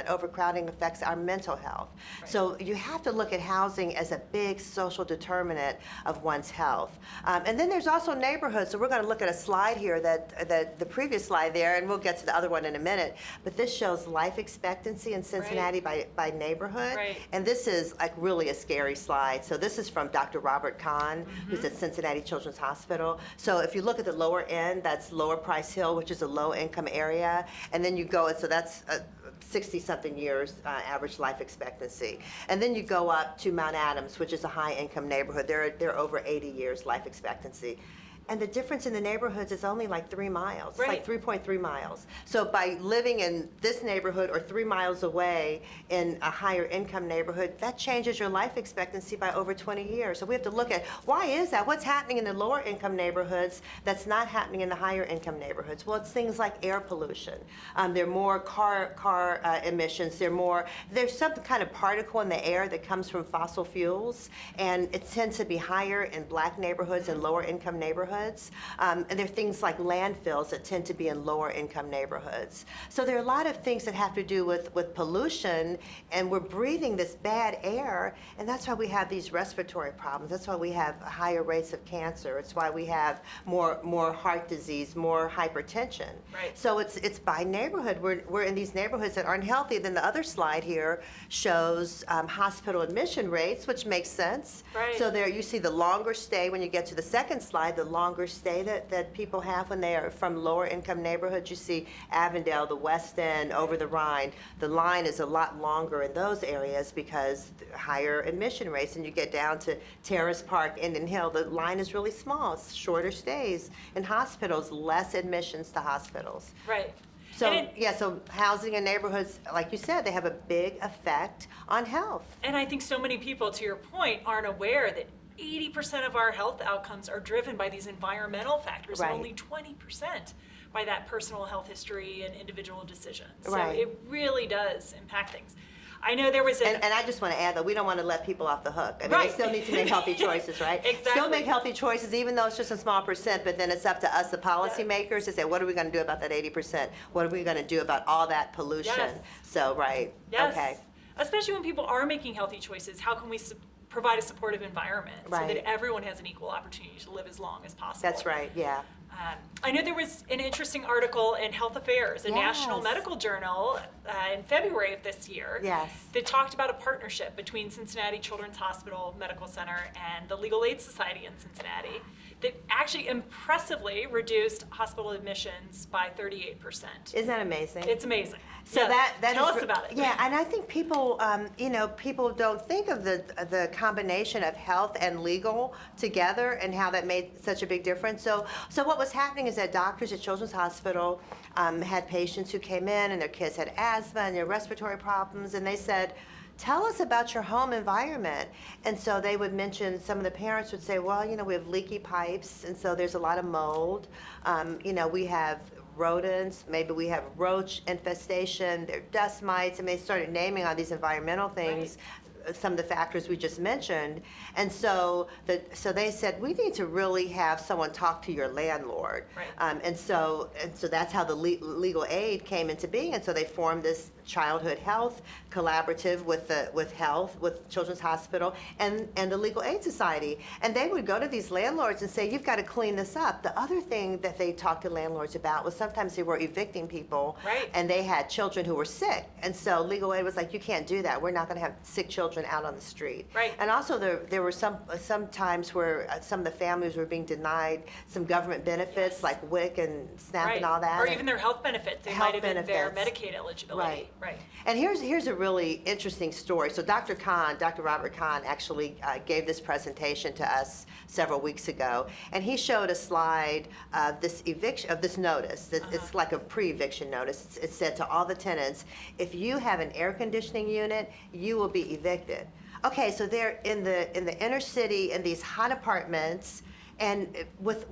overcrowding affects our mental health. Right. So you have to look at housing as a big social determinant of one's health. And then there's also neighborhoods. So we're going to look at a slide here that the previous slide there, and we'll get to the other one in a minute. But this shows life expectancy in Cincinnati by neighborhood. Right. And this is like really a scary slide. So this is from Dr. Robert Kahn, who's at Cincinnati Children's Hospital. So if you look at the lower end, that's Lower Price Hill, which is a low income area. And then you go, so that's 60-something years average life expectancy. And then you go up to Mount Adams, which is a high income neighborhood. They're over 80 years life expectancy. And the difference in the neighborhoods is only like 3 miles. Right. It's like 3.3 miles. So by living in this neighborhood or 3 miles away in a higher income neighborhood, that changes your life expectancy by over 20 years. So we have to look at, why is that? What's happening in the lower income neighborhoods that's not happening in the higher income neighborhoods? Well, it's things like air pollution. There are more car emissions. There's some kind of particle in the air that comes from fossil fuels, and it tends to be higher in black neighborhoods and lower income neighborhoods. And there are things like landfills that tend to be in lower income neighborhoods. So there are a lot of things that have to do with pollution, and we're breathing this bad air, and that's why we have these respiratory problems. That's why we have higher rates of cancer. It's why we have more heart disease, more hypertension. Right. So it's by neighborhood. We're in these neighborhoods that aren't healthy. Then the other slide here shows hospital admission rates, which makes sense. Right. So there you see the longer stay. When you get to the second slide, the longer stay that people have when they are from lower income neighborhoods. You see Avondale, the West End, over the Rhine. The line is a lot longer in those areas because higher admission rates. And you get down to Terrace Park, Indian Hill, the line is really small. It's shorter stays. In hospitals, less admissions to hospitals. Right. So so housing and neighborhoods, like you said, they have a big effect on health. And I think so many people, to your point, aren't aware that 80% of our health outcomes are driven by these environmental factors, Right. and only 20% by that personal health history and individual decisions. So Right. it really does impact things. I know there was And I just want to add that we don't want to let people off the hook. I mean, Right. they still need to make healthy choices, right? Exactly. Still make healthy choices, even though it's just a small percent, but then it's up to us, the policymakers, to say, what are we going to do about that 80%? What are we going to do about all that pollution? Yes. So, right. Yes. Okay. Especially when people are making healthy choices, how can we provide a supportive environment so Right. that everyone has an equal opportunity to live as long as possible? That's right, yeah. I know there was an interesting article in Health Affairs, a national Yes. medical journal, in February of this year. Yes. That talked about a partnership between Cincinnati Children's Hospital Medical Center and the Legal Aid Society in Cincinnati that actually impressively reduced hospital admissions by 38%. Isn't that amazing? It's amazing. So Yes. that Tell is us about it. Yeah, and I think people, people don't think of the combination of health and legal together and how that made such a big difference. So what was happening is that doctors at Children's Hospital had patients who came in and their kids had asthma and their respiratory problems, and they said, tell us about your home environment. And so they would mention, some of the parents would say, well, we have leaky pipes, and so there's a lot of mold. We have rodents, maybe we have roach infestation, there are dust mites, and they started naming all these environmental things. Some of the factors we just mentioned, and so they said we need to really have someone talk to your landlord, and so that's how the legal aid came into being, and so they formed this childhood health collaborative with Children's Hospital and the Legal Aid Society, and they would go to these landlords and say, you've got to clean this up. The other thing that they talked to landlords about was sometimes they were evicting people, and they had children who were sick, and so Legal Aid was like, you can't do that. We're not going to have sick children out on the street. And also there were some times where some of the families were being denied some government benefits like WIC and SNAP and all that. Or even their health benefits. They might have been their Medicaid eligibility. Right. And here's a really interesting story. So Dr. Robert Kahn actually gave this presentation to us several weeks ago, and he showed a slide of this notice. It's like a pre-eviction notice. It said to all the tenants, if you have an air conditioning unit, you will be evicted. Okay, so they're in the inner city in these hot apartments, and with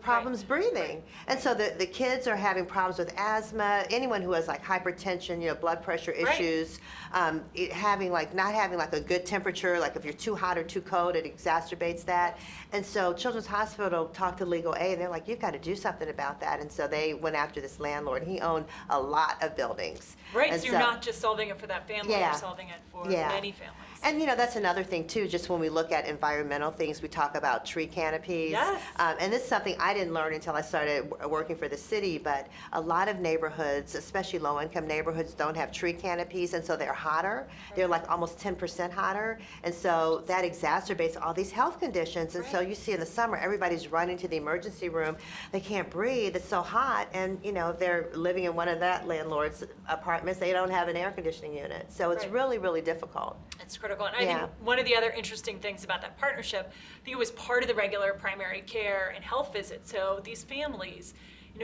problems breathing. And so the kids are having problems with asthma, anyone who has like hypertension, blood pressure issues, not having like a good temperature, like if you're too hot or too cold, it exacerbates that. And so Children's Hospital talked to Legal Aid, and they're like, you've got to do something about that. And so they went after this landlord. He owned a lot of buildings. Right, and so you're not just solving it for that family, you're solving it for many families. And that's another thing too, just when we look at environmental things, we talk about tree canopies. Yes. And this is something I didn't learn until I started working for the city, but a lot of neighborhoods, especially low-income neighborhoods, don't have tree canopies, and so they're hotter. They're like almost 10% hotter, and so that exacerbates all these health conditions. And so you see in the summer, everybody's running to the emergency room. They can't breathe, it's so hot, and they're living in one of that landlord's apartments. They don't have an air conditioning unit. So it's really, really difficult. It's critical. And I think one of the other interesting things about that partnership, I think it was part of the regular primary care and health visit. So these families,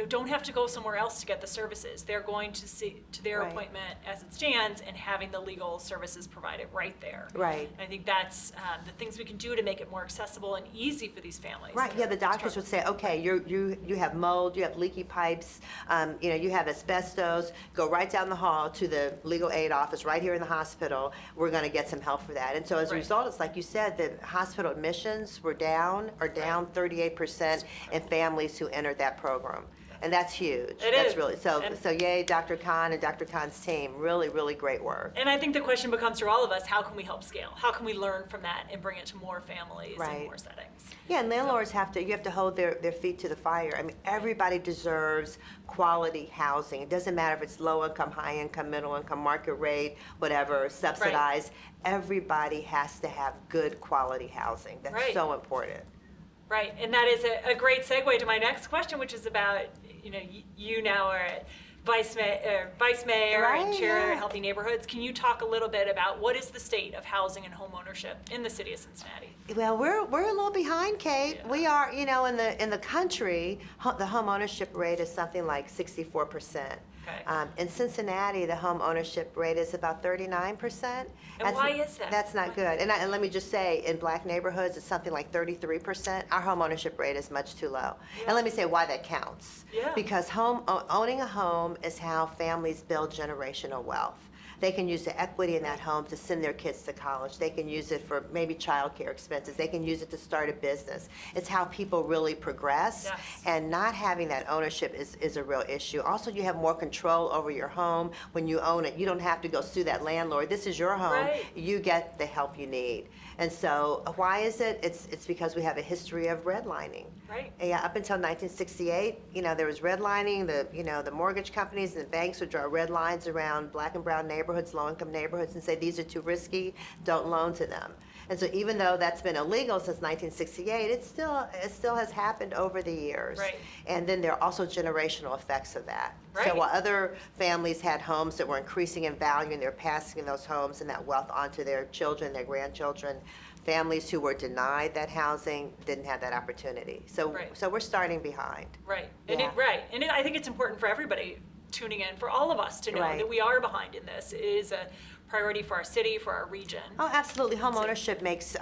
don't have to go somewhere else to get the services. They're going to see to their appointment as it stands and having the legal services provided right there. Right. And I think that's the things we can do to make it more accessible and easy for these families. Right. Yeah, the doctors would say, okay, you have mold, you have leaky pipes, you have asbestos. Go right down the hall to the legal aid office right here in the hospital. We're going to get some help for that. And so as a result, it's like you said, the hospital admissions were down 38% in families who entered that program. And that's huge. That's really so yay, Dr. Kahn and Dr. Kahn's team. Really, really great work. And I think the question becomes for all of us, how can we help scale? How can we learn from that and bring it to more families and more settings? Yeah, and landlords have to hold their feet to the fire. I mean, everybody deserves quality housing. It doesn't matter if it's low income, high income, middle income, market rate, whatever, subsidized. Everybody has to have good quality housing. That's so important. Right, and that is a great segue to my next question, which is about, you now are vice mayor and chair of Healthy Neighborhoods. Can you talk a little bit about what is the state of housing and homeownership in the city of Cincinnati? Well, we're a little behind, Kate. Yeah. We are, in the country, the home ownership rate is something like 64%. Okay. In Cincinnati, the home ownership rate is about 39%. And why is that? That's not good. And let me just say, in black neighborhoods, it's something like 33%. Our home ownership rate is much too low. Yeah. And let me say why that counts. Yeah. Because owning a home is how families build generational wealth. They can use the equity in that home to send their kids to college. They can use it for maybe childcare expenses. They can use it to start a business. It's how people really progress. Yes. And not having that ownership is a real issue. Also, you have more control over your home when you own it. You don't have to go sue that landlord. This is your home. Right. You get the help you need. And so why is it? It's because we have a history of redlining. Right. Yeah, up until 1968, there was redlining. The mortgage companies and the banks would draw red lines around black and brown neighborhoods, low-income neighborhoods, and say these are too risky, don't loan to them. And so even though that's been illegal since 1968, it still has happened over the years. Right. And then there are also generational effects of that. Right. So while other families had homes that were increasing in value and they're passing those homes and that wealth onto their children, their grandchildren, families who were denied that housing didn't have that opportunity. So we're starting behind. Right. And I think it's important for everybody tuning in, for all of us to know that we are behind in this. It is a priority for our city, for our region. Oh, absolutely. Home ownership makes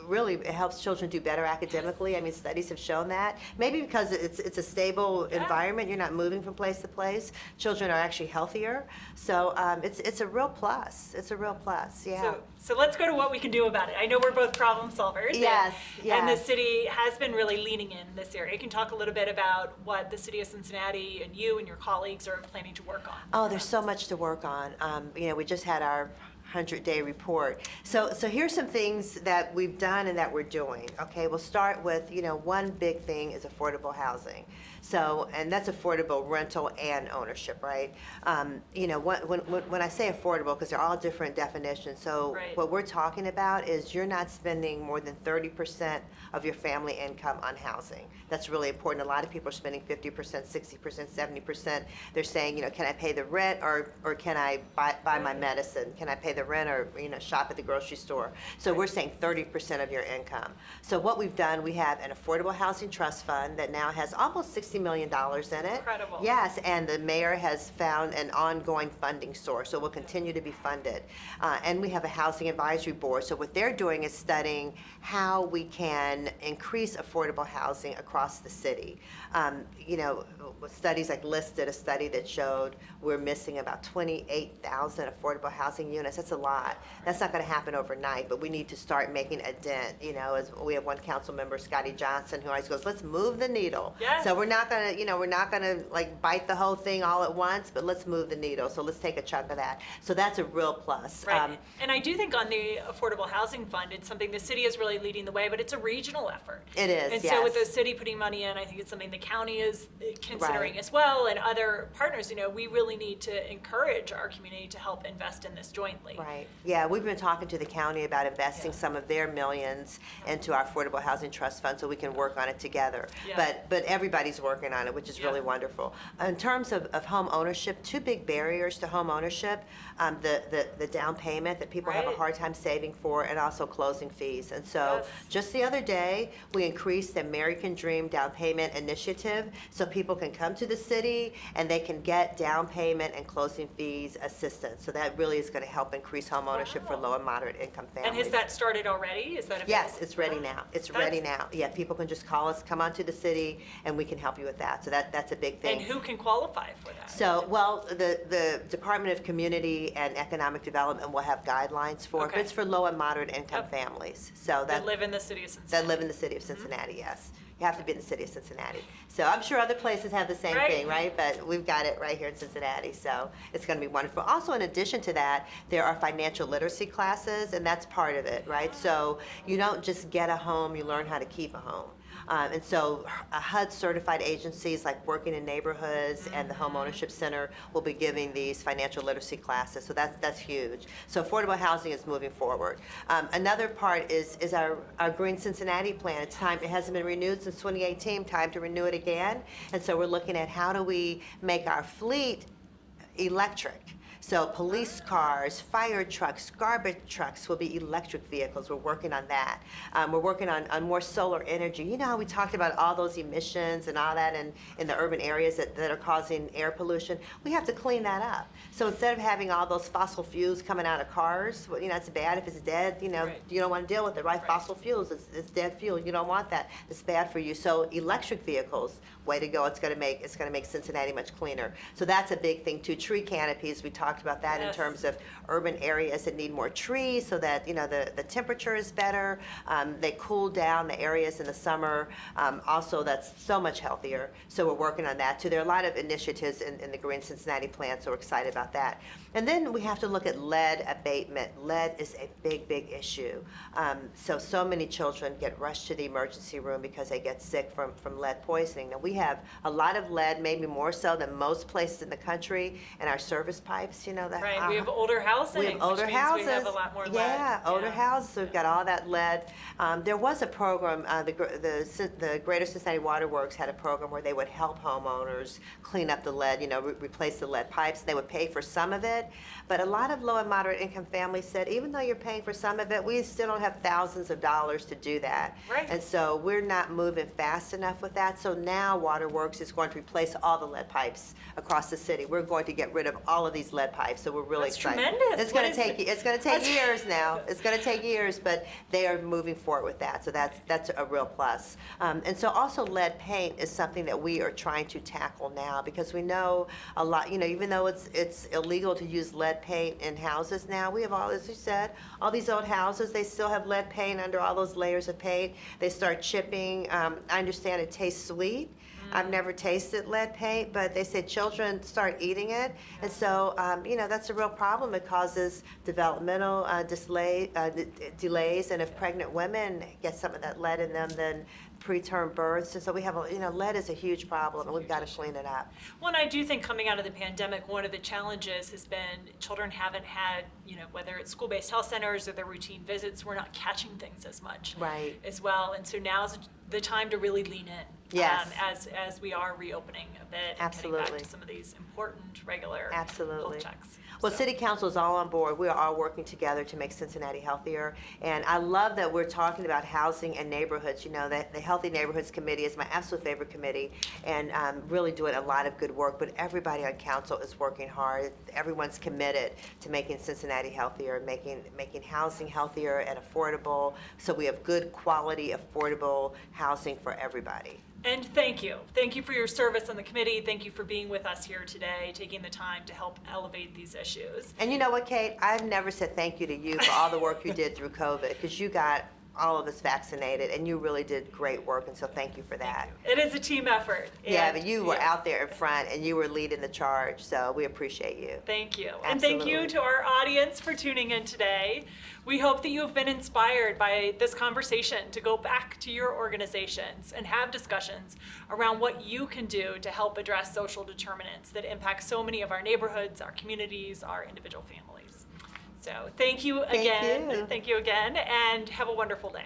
really it helps children do better academically. I mean, studies have shown that. Maybe because it's a stable environment, you're not moving from place to place. Children are actually healthier. So it's a real plus. It's a real plus, yeah. So let's go to what we can do about it. I know we're both problem solvers. Yes, And the yes. city has been really leaning in this area. You can talk a little bit about what the city of Cincinnati and you and your colleagues are planning to work on. Oh, there's so much to work on. We just had our 100-day report. So here's some things that we've done and that we're doing. Okay, we'll start with, one big thing is affordable housing. So, and that's affordable rental and ownership, right? When I say affordable, because they're all different definitions, so what we're talking about is you're not spending more than 30% of your family income on housing. That's really important. A lot of people are spending 50%, 60%, 70%. They're saying, can I pay the rent or can I buy my medicine? Can I pay the rent or, shop at the grocery store? So we're saying 30% of your income. So what we've done, we have an affordable housing trust fund that now has almost $60 million in it. Incredible. Yes, and the mayor has found an ongoing funding source, so we'll continue to be funded. And we have a housing advisory board, so what they're doing is studying how we can increase affordable housing across the city. Studies like LIST did a study that showed we're missing about 28,000 affordable housing units. That's a lot. That's not going to happen overnight, but we need to start making a dent. As we have one council member, Scotty Johnson, who always goes, "Let's move the needle." Yes. So we're not going to like bite the whole thing all at once, but let's move the needle. So let's take a chunk of that. So that's a real plus. Right. And I do think on the Affordable Housing Fund, it's something the city is really leading the way, but it's a regional effort. It is, And yes. so with the city putting money in, I think it's something the county is considering as well, and other partners. We really need to encourage our community to help invest in this jointly. Right. Yeah, we've been talking to the county about investing some of their millions into our Affordable Housing Trust Fund so we can work on it together. Yeah. But everybody's working on it, which is really wonderful. In terms of home ownership, two big barriers to home ownership, the down payment that people have a hard time saving for, and also closing fees. And so just the other day, we increased the American Dream Down Payment Initiative so people can come to the city and they can get down payment and closing fees assistance. So that really is going to help increase home ownership for low and moderate income families. And has that started already? Is that available? Yes, it's ready now. It's ready now. Yeah, people can just call us, come on to the city, and we can help you with that. So that's a big thing. And who can qualify for that? So, well, the Department of Community and Economic Development will have guidelines for it, but it's for low and moderate income families. So that live in the city of Cincinnati. That live in the city of Cincinnati, yes. You have to be in the city of Cincinnati. So I'm sure other places have the same thing, right? But we've got it right here in Cincinnati, so it's going to be wonderful. Also, in addition to that, there are financial literacy classes, and that's part of it, right? So you don't just get a home, you learn how to keep a home. And so HUD certified agencies like Working in Neighborhoods and the Homeownership Center will be giving these financial literacy classes. So that's huge. So affordable housing is moving forward. Another part is our Green Cincinnati plan. It's time. It hasn't been renewed since 2018. Time to renew it again. And so we're looking at how do we make our fleet electric. So police cars, fire trucks, garbage trucks will be electric vehicles. We're working on that. We're working on more solar energy. You know how we talked about all those emissions and all that in the urban areas that are causing air pollution? We have to clean that up. So instead of having all those fossil fuels coming out of cars, well, it's bad if it's dead. You don't want to deal with it, right? Fossil fuels, it's dead fuel. You don't want that. It's bad for you. So electric vehicles, way to go. It's going to make Cincinnati much cleaner. So that's a big thing too. Tree canopies, we talked about that in terms of urban areas that need more trees so that the temperature is better. They cool down the areas in the summer. Also, that's so much healthier. So we're working on that too. There are a lot of initiatives in the Green Cincinnati plan, so we're excited about that. And then we have to look at lead abatement. Lead is a big, big issue. So many children get rushed to the emergency room because they get sick from lead poisoning. Now we have a lot of lead, maybe more so than most places in the country, in our service pipes. Right. We have older housing. We have older houses. We have a lot more lead. Yeah, older houses. So we've got all that lead. There was a program. The Greater Cincinnati Water Works had a program where they would help homeowners clean up the lead. Replace the lead pipes. They would pay for some of it. But a lot of low and moderate income families said, even though you're paying for some of it, we still don't have thousands of dollars to do that. Right. And so we're not moving fast enough with that. So now Waterworks is going to replace all the lead pipes across the city. We're going to get rid of all of these lead lead pipe. So we're really That's excited. tremendous. It's going to take years now. It's going to take years, but they are moving forward with that. So that's a real plus. And so also lead paint is something that we are trying to tackle now, because we know a lot, even though it's illegal to use lead paint in houses now, we have all, as you said, all these old houses, they still have lead paint under all those layers of paint. They start chipping. I understand it tastes sweet. I've never tasted lead paint, but they said children start eating it. And so, that's a real problem. It causes developmental delays, and if pregnant women get some of that lead in them, then preterm births. And so we have, lead is a huge problem, and we've got to clean it up. Well, and I do think coming out of the pandemic, one of the challenges has been children haven't had, whether it's school-based health centers or their routine visits, we're not catching things as much as well. And so now's the time to really lean in. Yes. As we are reopening a bit and getting back to some of these important regular health checks. Well, City Council is all on board. We are all working together to make Cincinnati healthier. And I love that we're talking about housing and neighborhoods. The Healthy Neighborhoods Committee is my absolute favorite committee, and really doing a lot of good work. But everybody on council is working hard. Everyone's committed to making Cincinnati healthier, making housing healthier and affordable, so we have good quality, affordable housing for everybody. And thank you. Thank you for your service on the committee. Thank you for being with us here today, taking the time to help elevate these issues. And you know what, Kate? I've never said thank you to you for all the work you did through COVID, because you got all of us vaccinated, and you really did great work, and so thank you for that. It is a team effort. Yeah, but you were out there in front, and you were leading the charge, so we appreciate you. Thank you. Absolutely. And thank you to our audience for tuning in today. We hope that you have been inspired by this conversation to go back to your organizations and have discussions around what you can do to help address social determinants that impact so many of our neighborhoods, our communities, our individual families. So thank you again. Thank you again, and have a wonderful day.